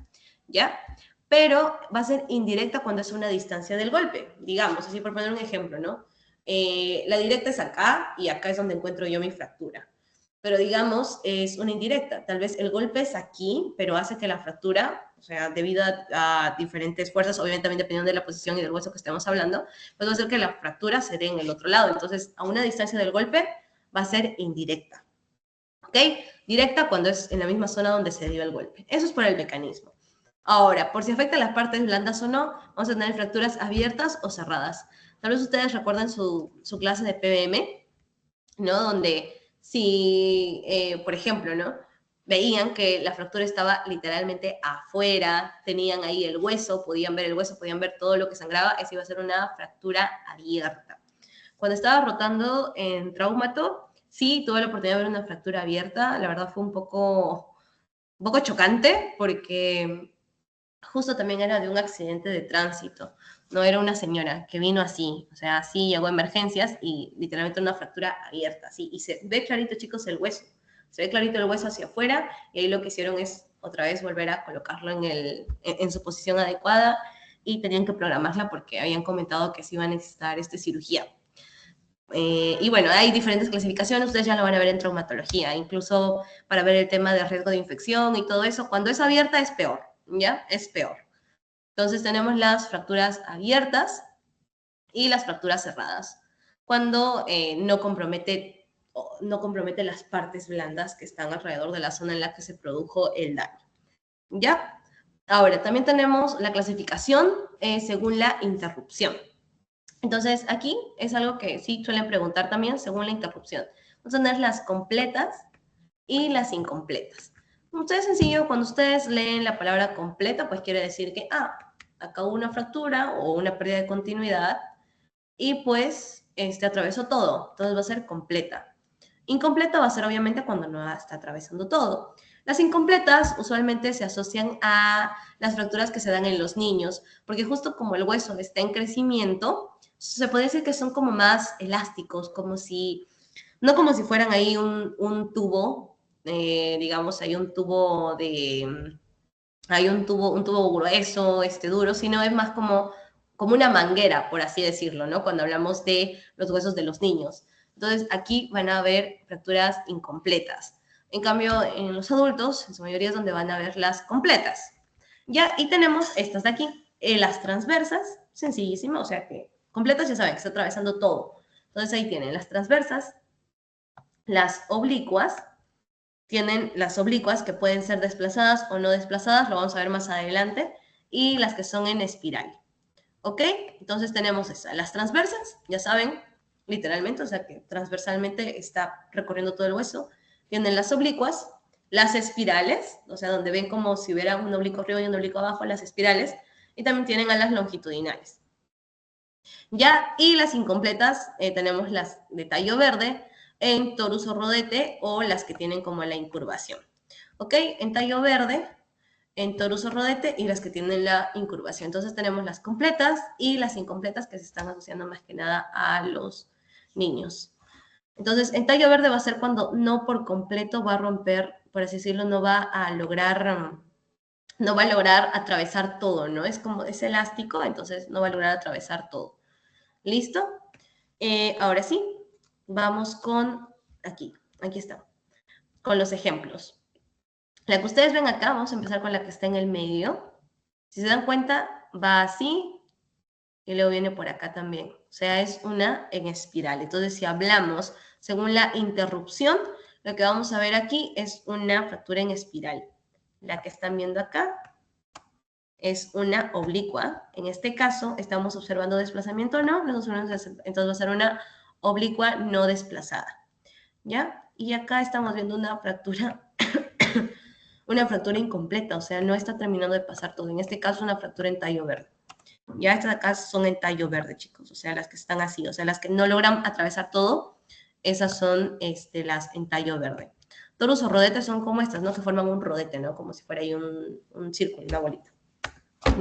¿ya? Pero va a ser indirecta cuando es una distancia del golpe, digamos, así por poner un ejemplo, ¿no? La directa es acá y acá es donde encuentro yo mi fractura. Pero digamos, es una indirecta. Tal vez el golpe es aquí, pero hace que la fractura, o sea, debido a diferentes fuerzas, obviamente también dependiendo de la posición y del hueso que estemos hablando, pues va a hacer que la fractura se dé en el otro lado. Entonces, a una distancia del golpe va a ser indirecta. ¿Ok? Directa cuando es en la misma zona donde se dio el golpe. Eso es por el mecanismo. Ahora, por si afecta las partes blandas o no, vamos a tener fracturas abiertas o cerradas. Tal vez ustedes recuerden su clase de PBM, ¿no? Donde si, por ejemplo, ¿no? Veían que la fractura estaba literalmente afuera, tenían ahí el hueso, podían ver el hueso, podían ver todo lo que sangraba, esa iba a ser una fractura abierta. Cuando estaba rotando en Traumato, sí tuve la oportunidad de ver una fractura abierta, la verdad fue un poco chocante porque justo también era de un accidente de tránsito, no era una señora que vino así, o sea, así llegó a emergencias y literalmente una fractura abierta, así, y se ve clarito, chicos, el hueso, se ve clarito el hueso hacia afuera, y ahí lo que hicieron es otra vez volver a colocarlo en su posición adecuada, y tenían que programarla porque habían comentado que se iba a necesitar cirugía. Y bueno, hay diferentes clasificaciones, ustedes ya lo van a ver en traumatología, incluso para ver el tema de riesgo de infección y todo eso. Cuando es abierta es peor, ¿ya? Es peor. Entonces tenemos las fracturas abiertas y las fracturas cerradas, cuando no compromete las partes blandas que están alrededor de la zona en la que se produjo el daño, ¿ya? Ahora, también tenemos la clasificación según la interrupción. Entonces, aquí es algo que sí suelen preguntar también según la interrupción. Vamos a tener las completas y las incompletas. Ustedes sencillo, cuando ustedes leen la palabra completa, pues quiere decir que, acá hubo una fractura o una pérdida de continuidad y pues atravesó todo. Entonces va a ser completa. Incompleta va a ser obviamente cuando no está atravesando todo. Las incompletas usualmente se asocian a las fracturas que se dan en los niños, porque justo como el hueso está en crecimiento, se puede decir que son como más elásticos, como si, no como si fueran ahí un tubo, digamos, hay un tubo un tubo grueso, duro, sino es más como una manguera, por así decirlo, ¿no? Cuando hablamos de los huesos de los niños. Entonces, aquí van a haber fracturas incompletas. En cambio, en los adultos, en su mayoría es donde van a ver las completas. Ya, y tenemos estas de aquí, las transversas, sencillísimo, o sea que completas ya saben que está atravesando todo. Entonces ahí tienen las transversas, las oblicuas, tienen las oblicuas que pueden ser desplazadas o no desplazadas, lo vamos a ver más adelante, y las que son en espiral. ¿Ok? Entonces tenemos esa. Las transversas, ya saben, literalmente, o sea que transversalmente está recorriendo todo el hueso. Tienen las oblicuas, las espirales, o sea, donde ven como si hubiera un oblicuo arriba y un oblicuo abajo, las espirales, y también tienen a las longitudinales. Ya, y las incompletas, tenemos las de tallo verde, en torus o rodete, o las que tienen como la incurvación. ¿Ok? En tallo verde, en torus o rodete, y las que tienen la incurvación. Entonces tenemos las completas y las incompletas que se están asociando más que nada a los niños. Entonces, en tallo verde va a ser cuando no por completo va a romper, por así decirlo, no va a lograr atravesar todo, ¿no? Es elástico, entonces no va a lograr atravesar todo. ¿Listo? Ahora sí, vamos con aquí está, con los ejemplos. La que ustedes ven acá, vamos a empezar con la que está en el medio. Si se dan cuenta, va así y luego viene por acá también. O sea, es una en espiral. Entonces, si hablamos según la interrupción, lo que vamos a ver aquí es una fractura en espiral. La que están viendo acá es una oblicua. En este caso, estamos observando desplazamiento o no, entonces va a ser una oblicua no desplazada. ¿Ya? Y acá estamos viendo una fractura, una fractura incompleta, o sea, no está terminando de pasar todo. En este caso, una fractura en tallo verde. Ya estas acá son en tallo verde, chicos, o sea, las que están así, o sea, las que no logran atravesar todo, esas son las en tallo verde. Torus o rodetes son como estas, ¿no? Que forman un rodete, ¿no? Como si fuera ahí un círculo, una bolita.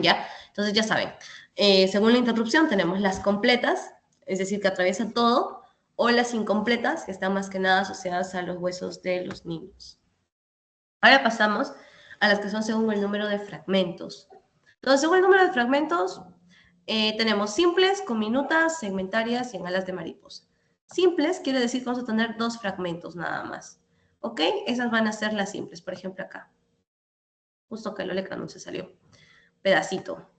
¿Ya? Entonces ya saben, según la interrupción tenemos las completas, es decir, que atraviesan todo, o las incompletas, que están más que nada asociadas a los huesos de los niños. Ahora pasamos a las que son según el número de fragmentos. Entonces, según el número de fragmentos, tenemos simples, con minutas, segmentarias y en alas de mariposa. Simples quiere decir que vamos a tener 2 fragmentos nada más. ¿Ok? Esas van a ser las simples, por ejemplo acá. Justo que lo leca no se salió. Pedacito.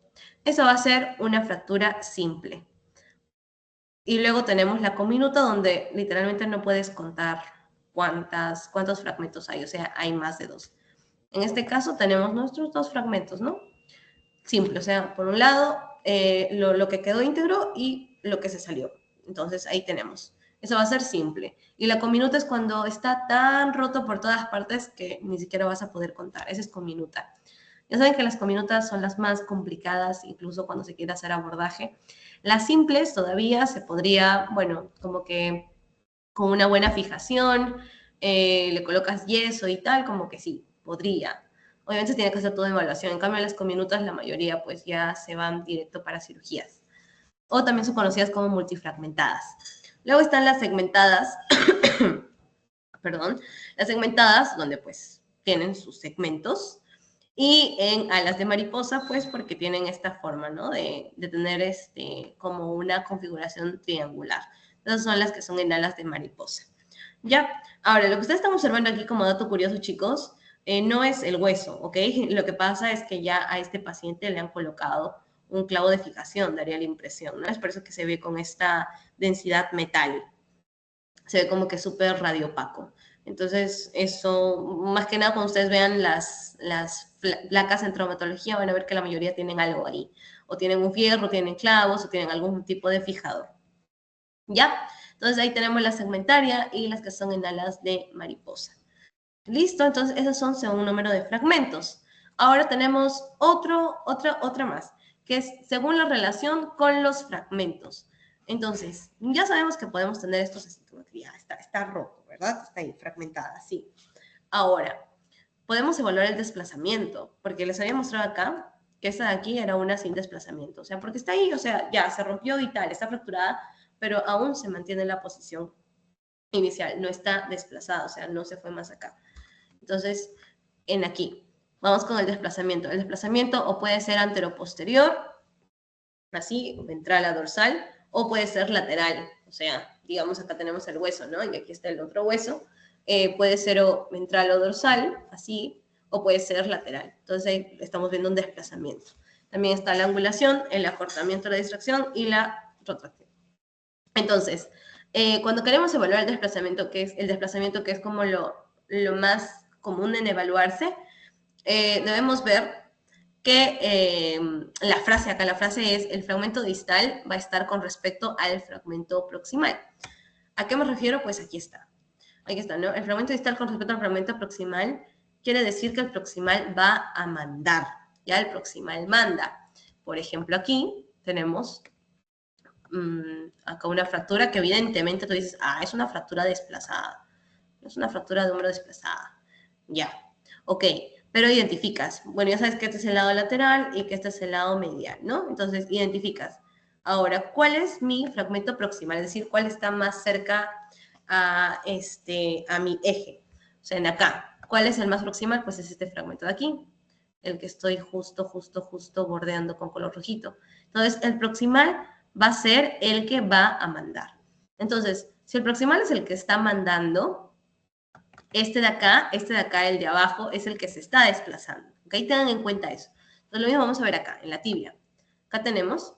Esa va a ser una fractura simple. Y luego tenemos la cominuta donde literalmente no puedes contar cuántos fragmentos hay, o sea, hay más de 2. En este caso tenemos nuestros 2 fragmentos, ¿no? Simple, o sea, por un lado lo que quedó íntegro y lo que se salió. Entonces, ahí tenemos. Eso va a ser simple. Y la comminuta es cuando está tan roto por todas partes que ni siquiera vas a poder contar. Esa es comminuta. Ya saben que las comminutas son las más complicadas, incluso cuando se quiere hacer abordaje. Las simples todavía se podría, bueno, como que con una buena fijación, le colocas yeso y tal, como que sí, podría. Obviamente se tiene que hacer todo en evaluación. En cambio, las comminutas, la mayoría, pues ya se van directo para cirugías. O también son conocidas como multifragmentadas. Luego están las segmentadas, perdón, las segmentadas, donde pues tienen sus segmentos. Y en alas de mariposa, pues porque tienen esta forma, ¿no? De tener como una configuración triangular. Esas son las que son en alas de mariposa. Ya, ahora, lo que ustedes están observando aquí como dato curioso, chicos, no es el hueso, ¿ok? Lo que pasa es que ya a este paciente le han colocado un clavo de fijación, daría la impresión, ¿no? Es por eso que se ve con esta densidad metal. Se ve como que súper radiopaco. Entonces, eso, más que nada, cuando ustedes vean las placas en traumatología, van a ver que la mayoría tienen algo ahí. O tienen un fierro, tienen clavos, o tienen algún tipo de fijador. ¿Ya? Entonces, ahí tenemos la segmentaria y las que son en alas de mariposa. Listo, entonces esos son según número de fragmentos. Ahora tenemos otra más, que es según la relación con los fragmentos. Entonces, ya sabemos que podemos tener estos asimetría. Está roto, ¿verdad? Está ahí fragmentada, sí. Ahora, podemos evaluar el desplazamiento, porque les había mostrado acá que esta de aquí era una sin desplazamiento. O sea, porque está ahí, o sea, ya se rompió y tal, está fracturada, pero aún se mantiene en la posición inicial, no está desplazada, o sea, no se fue más acá. Entonces, en aquí, vamos con el desplazamiento. El desplazamiento o puede ser anteroposterior, así, ventral a dorsal, o puede ser lateral. O sea, digamos acá tenemos el hueso, ¿no? Y aquí está el otro hueso. Puede ser o ventral o dorsal, así, o puede ser lateral. Entonces ahí estamos viendo un desplazamiento. También está la angulación, el acortamiento, la distracción y la rotación. Entonces, cuando queremos evaluar el desplazamiento, que es como lo más común en evaluarse, debemos ver que la frase es, el fragmento distal va a estar con respecto al fragmento proximal. ¿A qué me refiero? Pues aquí está, ¿no? El fragmento distal con respecto al fragmento proximal quiere decir que el proximal va a mandar, ¿ya? El proximal manda. Por ejemplo, aquí tenemos acá una fractura que evidentemente tú dices, es una fractura desplazada, es una fractura de hombro desplazada. Ya, ok, pero identificas, bueno, ya sabes que este es el lado lateral y que este es el lado medial, ¿no? Entonces, identificas. Ahora, ¿cuál es mi fragmento proximal? Es decir, ¿cuál está más cerca a mi eje? O sea, en acá. ¿Cuál es el más proximal? Pues es este fragmento de aquí, el que estoy justo bordeando con color rojito. Entonces, el proximal va a ser el que va a mandar. Entonces, si el proximal es el que está mandando, este de acá, el de abajo, es el que se está desplazando. ¿Ok? Tengan en cuenta eso. Entonces, lo mismo vamos a ver acá, en la tibia. Acá tenemos,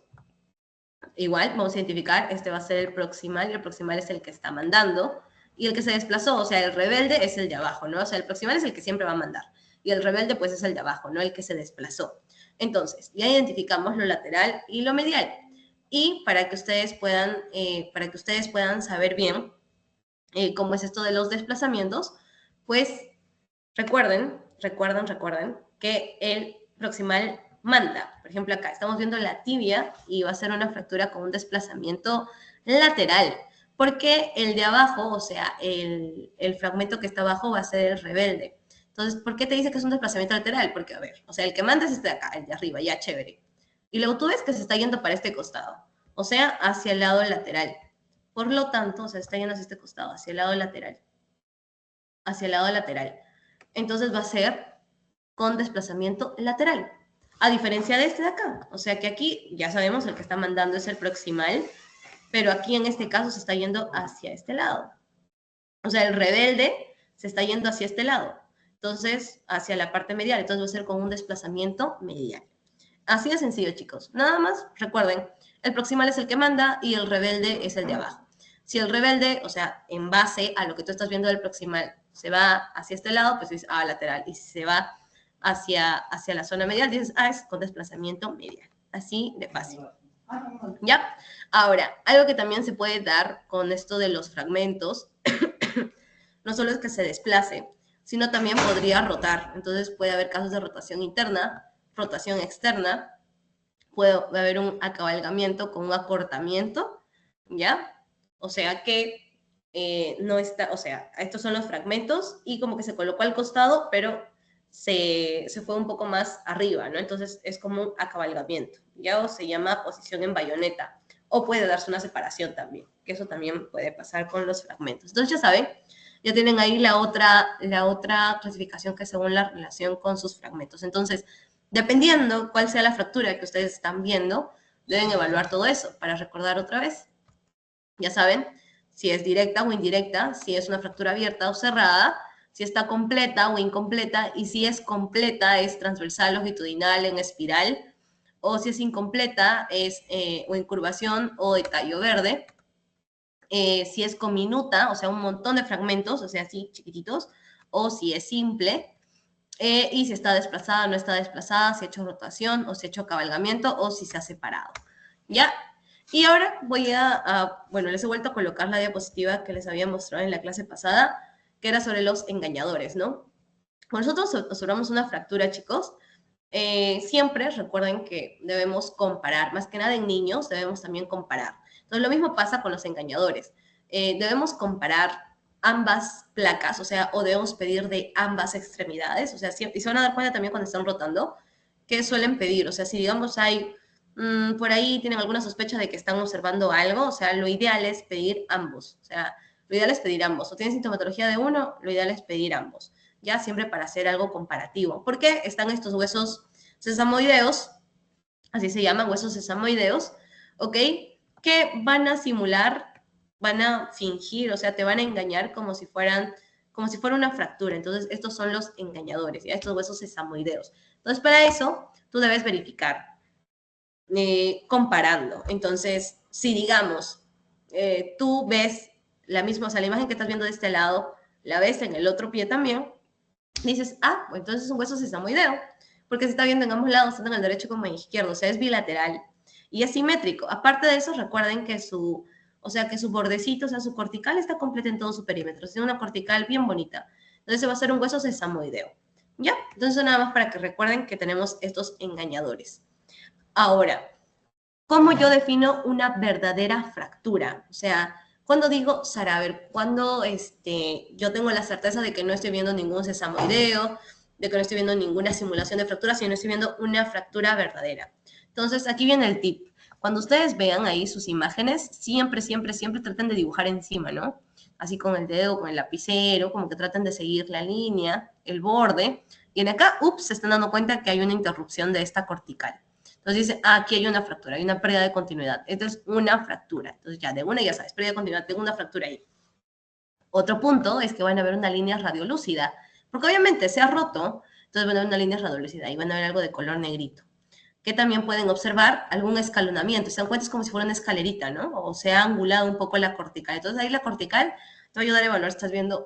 igual, vamos a identificar, este va a ser el proximal, y el proximal es el que está mandando, y el que se desplazó, o sea, el rebelde es el de abajo, ¿no? O sea, el proximal es el que siempre va a mandar, y el rebelde, pues, es el de abajo, ¿no? El que se desplazó. Entonces, ya identificamos lo lateral y lo medial. Y para que ustedes puedan saber bien cómo es esto de los desplazamientos, pues recuerden que el proximal manda. Por ejemplo, acá estamos viendo la tibia y va a ser una fractura con un desplazamiento lateral, porque el de abajo, o sea, el fragmento que está abajo va a ser el rebelde. Entonces, ¿por qué te dice que es un desplazamiento lateral? Porque, a ver, o sea, el que manda es este de acá, el de arriba, ya chévere. Y luego tú ves que se está yendo para este costado, o sea, hacia el lado lateral. Por lo tanto, o sea, está yendo hacia este costado, hacia el lado lateral. Hacia el lado lateral. Entonces va a ser con desplazamiento lateral. A diferencia de este de acá. O sea que aquí ya sabemos el que está mandando es el proximal, pero aquí en este caso se está yendo hacia este lado. O sea, el rebelde se está yendo hacia este lado. Entonces, hacia la parte medial. Entonces va a ser con un desplazamiento medial. Así de sencillo, chicos. Nada más, recuerden, el proximal es el que manda y el rebelde es el de abajo. Si el rebelde, o sea, en base a lo que tú estás viendo del proximal, se va hacia este lado, pues dices, lateral. Y si se va hacia la zona medial, dices, es con desplazamiento medial. Así de fácil. ¿Ya? Ahora, algo que también se puede dar con esto de los fragmentos, no solo es que se desplace, sino también podría rotar. Entonces puede haber casos de rotación interna, rotación externa, puede haber un acabalgamiento con un acortamiento, ¿ya? O sea que no está, o sea, estos son los fragmentos y como que se colocó al costado, pero se fue un poco más arriba, ¿no? Entonces es como un acabalgamiento, ¿ya? O se llama posición en bayoneta. O puede darse una separación también, que eso también puede pasar con los fragmentos. Entonces ya saben, ya tienen ahí la otra clasificación que es según la relación con sus fragmentos. Entonces, dependiendo cuál sea la fractura que ustedes están viendo, deben evaluar todo eso para recordar otra vez. Ya saben, si es directa o indirecta, si es una fractura abierta o cerrada, si está completa o incompleta, y si es completa es transversal, longitudinal, en espiral, o si es incompleta es o incurvación o de tallo verde. Si es cominuta, o sea, un montón de fragmentos, o sea, así chiquititos, o si es simple, y si está desplazada o no está desplazada, si ha hecho rotación o si ha hecho cabalgamiento o si se ha separado. ¿Ya? Y ahora bueno, les he vuelto a colocar la diapositiva que les había mostrado en la clase pasada, que era sobre los engañadores, ¿no? Cuando nosotros observamos una fractura, chicos, siempre recuerden que debemos comparar, más que nada en niños debemos también comparar. Entonces lo mismo pasa con los engañadores. Debemos comparar ambas placas, o sea, o debemos pedir de ambas extremidades, o sea, y se van a dar cuenta también cuando están rotando, que suelen pedir, o sea, si digamos hay, por ahí tienen alguna sospecha de que están observando algo, o sea, lo ideal es pedir ambos, o sea, lo ideal es pedir ambos, o tienen sintomatología de uno, lo ideal es pedir ambos, ya siempre para hacer algo comparativo, porque están estos huesos sesamoideos, así se llaman, huesos sesamoideos, ¿ok? Que van a simular, van a fingir, o sea, te van a engañar como si fuera una fractura. Entonces, estos son los engañadores, ¿ya? Estos huesos sesamoideos. Entonces, para eso, tú debes verificar, comparando. Entonces, si digamos, tú ves la misma, o sea, la imagen que estás viendo de este lado, la ves en el otro pie también, dices, ah, pues entonces es un hueso sesamoideo, porque se está viendo en ambos lados, tanto en el derecho como en el izquierdo, o sea, es bilateral y es simétrico. Aparte de eso, recuerden que o sea, que su bordecito, o sea, su cortical está completa en todo su perímetro, tiene una cortical bien bonita. Entonces va a ser un hueso sesamoideo. ¿Ya? Entonces nada más para que recuerden que tenemos estos engañadores. Ahora, ¿cómo yo defino una verdadera fractura? O sea, cuando digo, Sara, a ver, cuando yo tengo la certeza de que no estoy viendo ningún sesamoideo, de que no estoy viendo ninguna simulación de fractura, sino estoy viendo una fractura verdadera. Entonces, aquí viene el tip. Cuando ustedes vean ahí sus imágenes, siempre, siempre, siempre traten de dibujar encima, ¿no? Así con el dedo, con el lapicero, como que traten de seguir la línea, el borde. Y en acá, ups, se están dando cuenta que hay una interrupción de esta cortical. Entonces dice, ah, aquí hay una fractura, hay una pérdida de continuidad. Esto es una fractura. Entonces ya de una ya sabes, pérdida de continuidad, tengo una fractura ahí. Otro punto es que van a ver una línea radiolúcida, porque obviamente se ha roto, entonces van a ver una línea radiolúcida y van a ver algo de color negrito. Que también pueden observar algún escalonamiento, se dan cuenta es como si fuera una escalerita, ¿no? O se ha angulado un poco la cortical. Entonces ahí la cortical te va a ayudar a evaluar si estás viendo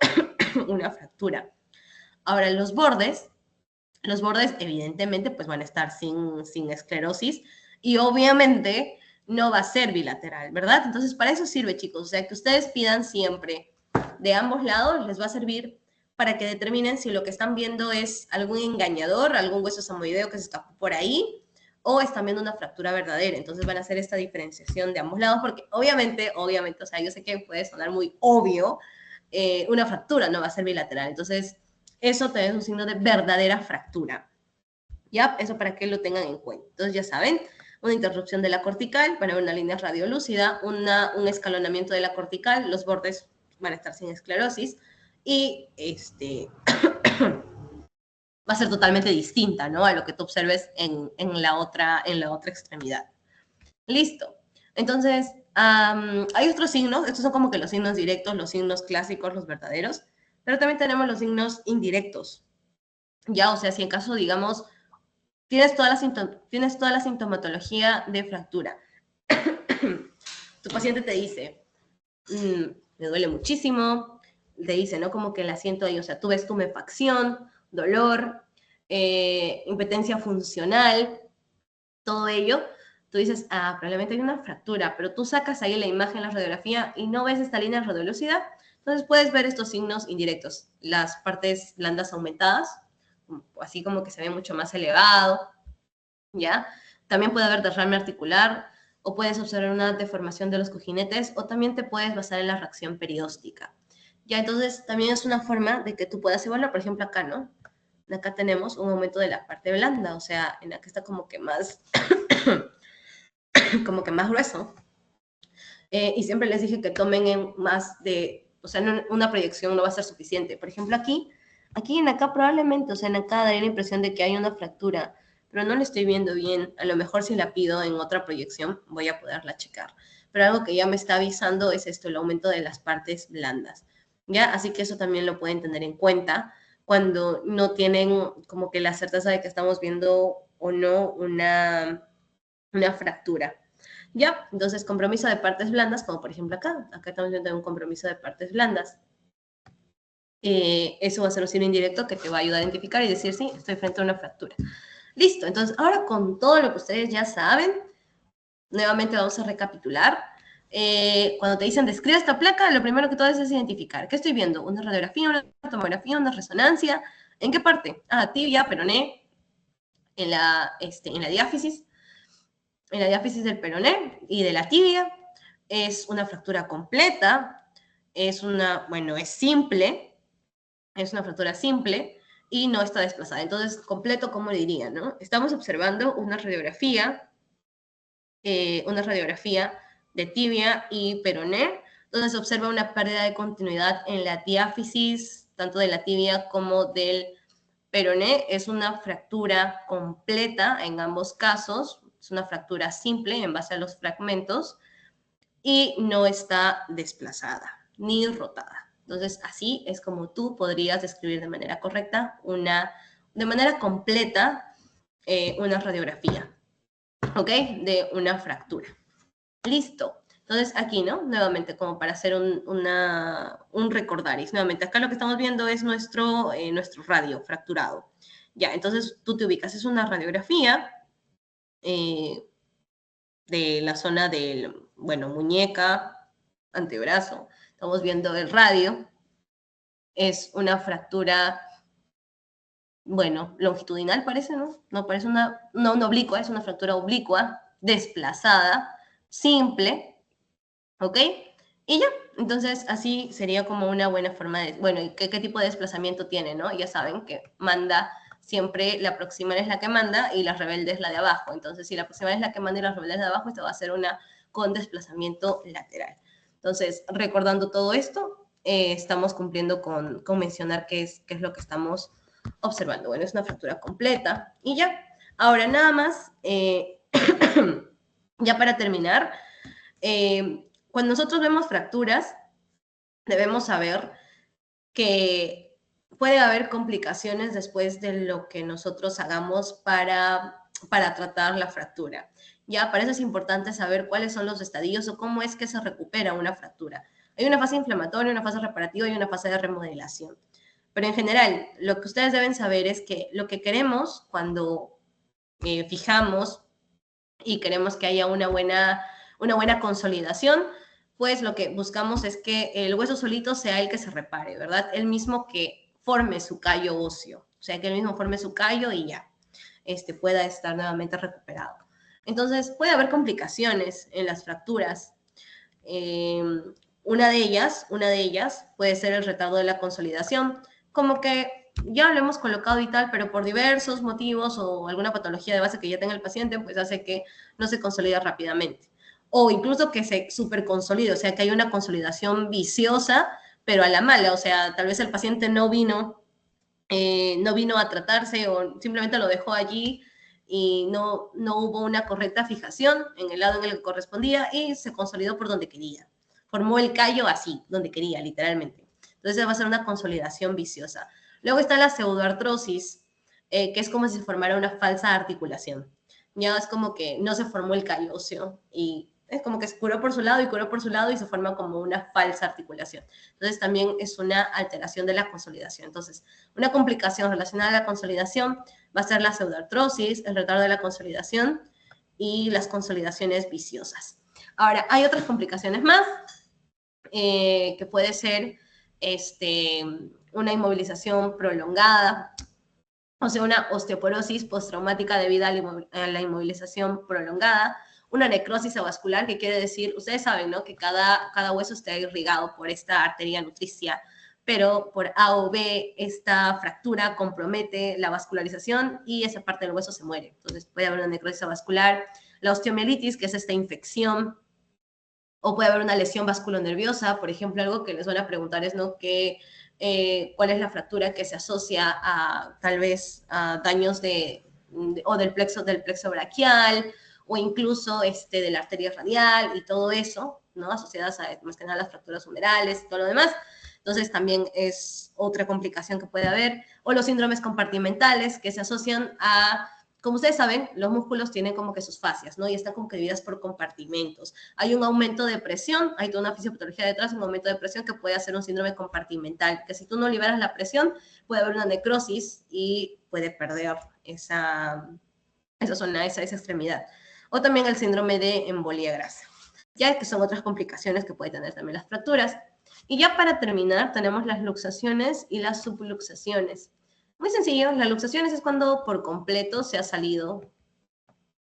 una fractura. Ahora, los bordes evidentemente pues van a estar sin esclerosis y obviamente no va a ser bilateral, ¿verdad? Entonces para eso sirve, chicos, o sea, que ustedes pidan siempre de ambos lados, les va a servir para que determinen si lo que están viendo es algún engañador, algún hueso samoideo que se escapó por ahí, o están viendo una fractura verdadera. Entonces van a hacer esta diferenciación de ambos lados, porque obviamente, o sea, yo sé que puede sonar muy obvio, una fractura no va a ser bilateral. Entonces, eso también es un signo de verdadera fractura. ¿Ya? Eso para que lo tengan en cuenta. Entonces, ya saben, una interrupción de la cortical, van a ver una línea radiolúcida, un escalonamiento de la cortical, los bordes van a estar sin esclerosis y va a ser totalmente distinta, ¿no? A lo que tú observes en la otra extremidad. Listo. Entonces, hay otros signos, estos son como que los signos directos, los signos clásicos, los verdaderos, pero también tenemos los signos indirectos. Ya, o sea, si en caso, digamos, tienes toda la sintomatología de fractura, tu paciente te dice, me duele muchísimo, te dice, ¿no? Como que la siento ahí, o sea, tú ves tumefacción, dolor, impetencia funcional, todo ello, tú dices, ah, probablemente hay una fractura, pero tú sacas ahí la imagen en la radiografía y no ves esta línea de radiolucidad, entonces puedes ver estos signos indirectos, las partes blandas aumentadas, así como que se ve mucho más elevado, ¿ya? También puede haber derrame articular, o puedes observar una deformación de los cojinetes, o también te puedes basar en la reacción perióstica. Ya, entonces también es una forma de que tú puedas evaluar, por ejemplo, acá, ¿no? Acá tenemos un aumento de la parte blanda, o sea, en acá está como que más, como que más grueso. Y siempre les dije que tomen en más de, o sea, no, una proyección no va a ser suficiente. Por ejemplo, aquí en acá probablemente, o sea, en acá daría la impresión de que hay una fractura, pero no la estoy viendo bien. A lo mejor si la pido en otra proyección voy a poderla checar. Pero algo que ya me está avisando es esto, el aumento de las partes blandas. ¿Ya? Así que eso también lo pueden tener en cuenta cuando no tienen como que la certeza de que estamos viendo o no una fractura. ¿Ya? Entonces, compromiso de partes blandas, como por ejemplo acá. Acá estamos viendo un compromiso de partes blandas. Eso va a ser un signo indirecto que te va a ayudar a identificar y decir, sí, estoy frente a una fractura. Listo, entonces ahora con todo lo que ustedes ya saben, nuevamente vamos a recapitular. Cuando te dicen describe esta placa, lo primero que tú haces es identificar. ¿Qué estoy viendo? ¿Una radiografía, una tomografía, una resonancia? ¿En qué parte? Ah, tibia, peroné, en la diáfisis. En la diáfisis del peroné y de la tibia. Es una fractura completa, es simple, es una fractura simple y no está desplazada. Entonces, completo, ¿cómo le diría, no? Estamos observando una radiografía de tibia y peroné, donde se observa una pérdida de continuidad en la diáfisis, tanto de la tibia como del peroné. Es una fractura completa en ambos casos, es una fractura simple en base a los fragmentos y no está desplazada ni rotada. Entonces, así es como tú podrías describir de manera correcta, de manera completa, una radiografía, ¿ok? De una fractura. Listo. Entonces, aquí, ¿no? Nuevamente, como para hacer un recordaris. Nuevamente, acá lo que estamos viendo es nuestro radio fracturado. Ya, entonces tú te ubicas. Es una radiografía de la zona del, muñeca, antebrazo. Estamos viendo el radio. Es una fractura, longitudinal parece, ¿no? No, parece una oblicua, es una fractura oblicua, desplazada, simple, ¿ok? Y ya, entonces así sería como una buena forma de, ¿y qué tipo de desplazamiento tiene, no? Ya saben que manda siempre, la proximal es la que manda y la rebelde es la de abajo. Entonces, si la proximal es la que manda y la rebelde es la de abajo, esto va a ser una con desplazamiento lateral. Entonces, recordando todo esto, estamos cumpliendo con mencionar qué es lo que estamos observando. Bueno, es una fractura completa y ya. Ahora, nada más, ya para terminar, cuando nosotros vemos fracturas, debemos saber que puede haber complicaciones después de lo que nosotros hagamos para tratar la fractura. Ya, para eso es importante saber cuáles son los estadios o cómo es que se recupera una fractura. Hay una fase inflamatoria, una fase reparativa y una fase de remodelación. Pero en general, lo que ustedes deben saber es que lo que queremos cuando fijamos y queremos que haya una buena consolidación, pues lo que buscamos es que el hueso solito sea el que se repare, ¿verdad? El mismo que forme su callo óseo, o sea, que el mismo forme su callo y ya, pueda estar nuevamente recuperado. Entonces, puede haber complicaciones en las fracturas. Una de ellas puede ser el retardo de la consolidación, como que ya lo hemos colocado y tal, pero por diversos motivos o alguna patología de base que ya tenga el paciente, pues hace que no se consolida rápidamente. O incluso que se superconsolide, o sea, que hay una consolidación viciosa, pero a la mala, o sea, tal vez el paciente no vino a tratarse o simplemente lo dejó allí y no hubo una correcta fijación en el lado en el que correspondía y se consolidó por donde quería. Formó el callo así, donde quería, literalmente. Entonces va a ser una consolidación viciosa. Luego está la pseudoartrosis, que es como si se formara una falsa articulación. Ya es como que no se formó el callo óseo y es como que se curó por su lado y se forma como una falsa articulación. Entonces también es una alteración de la consolidación. Entonces, una complicación relacionada a la consolidación va a ser la pseudoartrosis, el retardo de la consolidación y las consolidaciones viciosas. Ahora, hay otras complicaciones más, que puede ser una inmovilización prolongada, o sea, una osteoporosis postraumática debido a la inmovilización prolongada, una necrosis avascular, que quiere decir, ustedes saben, ¿no?, que cada hueso está irrigado por esta arteria nutricia, pero por A o B esta fractura compromete la vascularización y esa parte del hueso se muere. Entonces puede haber una necrosis avascular, la osteomielitis, que es esta infección, o puede haber una lesión vasculonerviosa. Por ejemplo, algo que les van a preguntar es, ¿no?, cuál es la fractura que se asocia a tal vez a daños o del plexo braquial, o incluso de la arteria radial y todo eso, ¿no?, asociadas a más que nada las fracturas humerales y todo lo demás. Entonces también es otra complicación que puede haber. O los síndromes compartimentales, que se asocian a, como ustedes saben, los músculos tienen como que sus fascias, ¿no?, y están como que divididas por compartimentos. Hay un aumento de presión, hay toda una fisiopatología detrás, un aumento de presión que puede hacer un síndrome compartimental, que si tú no liberas la presión, puede haber una necrosis y puede perder esa zona, esa extremidad. O también el síndrome de embolia grasa, ya que son otras complicaciones que puede tener también las fracturas. Y ya para terminar, tenemos las luxaciones y las subluxaciones. Muy sencillo, las luxaciones es cuando por completo se ha salido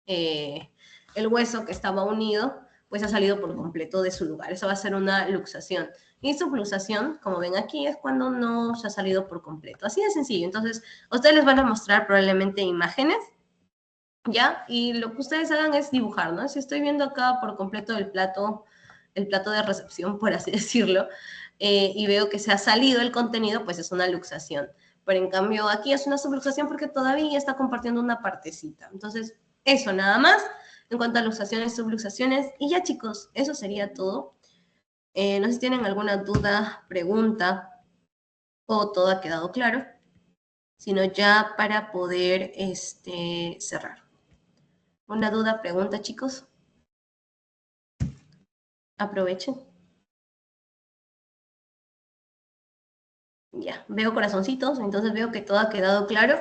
el hueso que estaba unido, pues ha salido por completo de su lugar. Eso va a ser una luxación. Y subluxación, como ven aquí, es cuando no se ha salido por completo. Así de sencillo. Entonces, a ustedes les van a mostrar probablemente imágenes, ¿ya? Y lo que ustedes hagan es dibujar, ¿no? Si estoy viendo acá por completo el plato de recepción, por así decirlo, y veo que se ha salido el contenido, pues es una luxación. Pero en cambio aquí es una subluxación porque todavía está compartiendo una partecita. Entonces, eso nada más en cuanto a luxaciones, subluxaciones. Y ya, chicos, eso sería todo. No sé si tienen alguna duda, pregunta, o todo ha quedado claro, sino ya para poder cerrar. ¿Una duda, pregunta, chicos? Aprovechen. Ya, veo corazoncitos, entonces veo que todo ha quedado claro.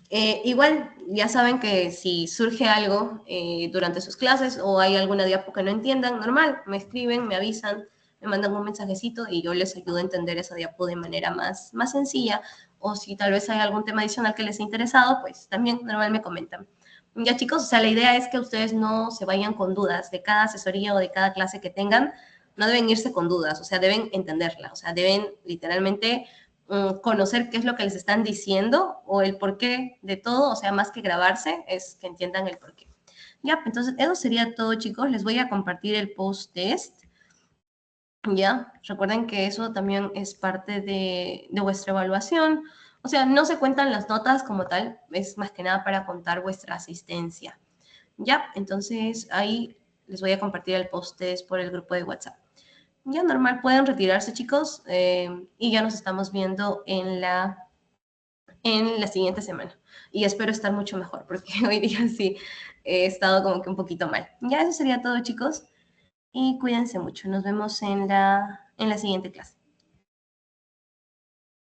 Igual, ya saben que si surge algo durante sus clases o hay alguna diapo que no entiendan, normal, me escriben, me avisan, me mandan un mensajecito y yo les ayudo a entender esa diapo de manera más sencilla. O si tal vez hay algún tema adicional que les ha interesado, pues también normal me comentan. Ya, chicos, o sea, la idea es que ustedes no se vayan con dudas de cada asesoría o de cada clase que tengan. No deben irse con dudas, o sea, deben entenderla, o sea, deben literalmente conocer qué es lo que les están diciendo o el porqué de todo, o sea, más que grabarse, es que entiendan el porqué. Ya, entonces eso sería todo, chicos. Les voy a compartir el post-test. Ya, recuerden que eso también es parte de vuestra evaluación. O sea, no se cuentan las notas como tal, es más que nada para contar vuestra asistencia. Ya, entonces ahí les voy a compartir el post-test por el grupo de WhatsApp. Ya, normal, pueden retirarse, chicos, y ya nos estamos viendo en la siguiente semana. Y espero estar mucho mejor, porque hoy día sí he estado como que un poquito mal. Ya, eso sería todo, chicos, y cuídense mucho. Nos vemos en la siguiente clase.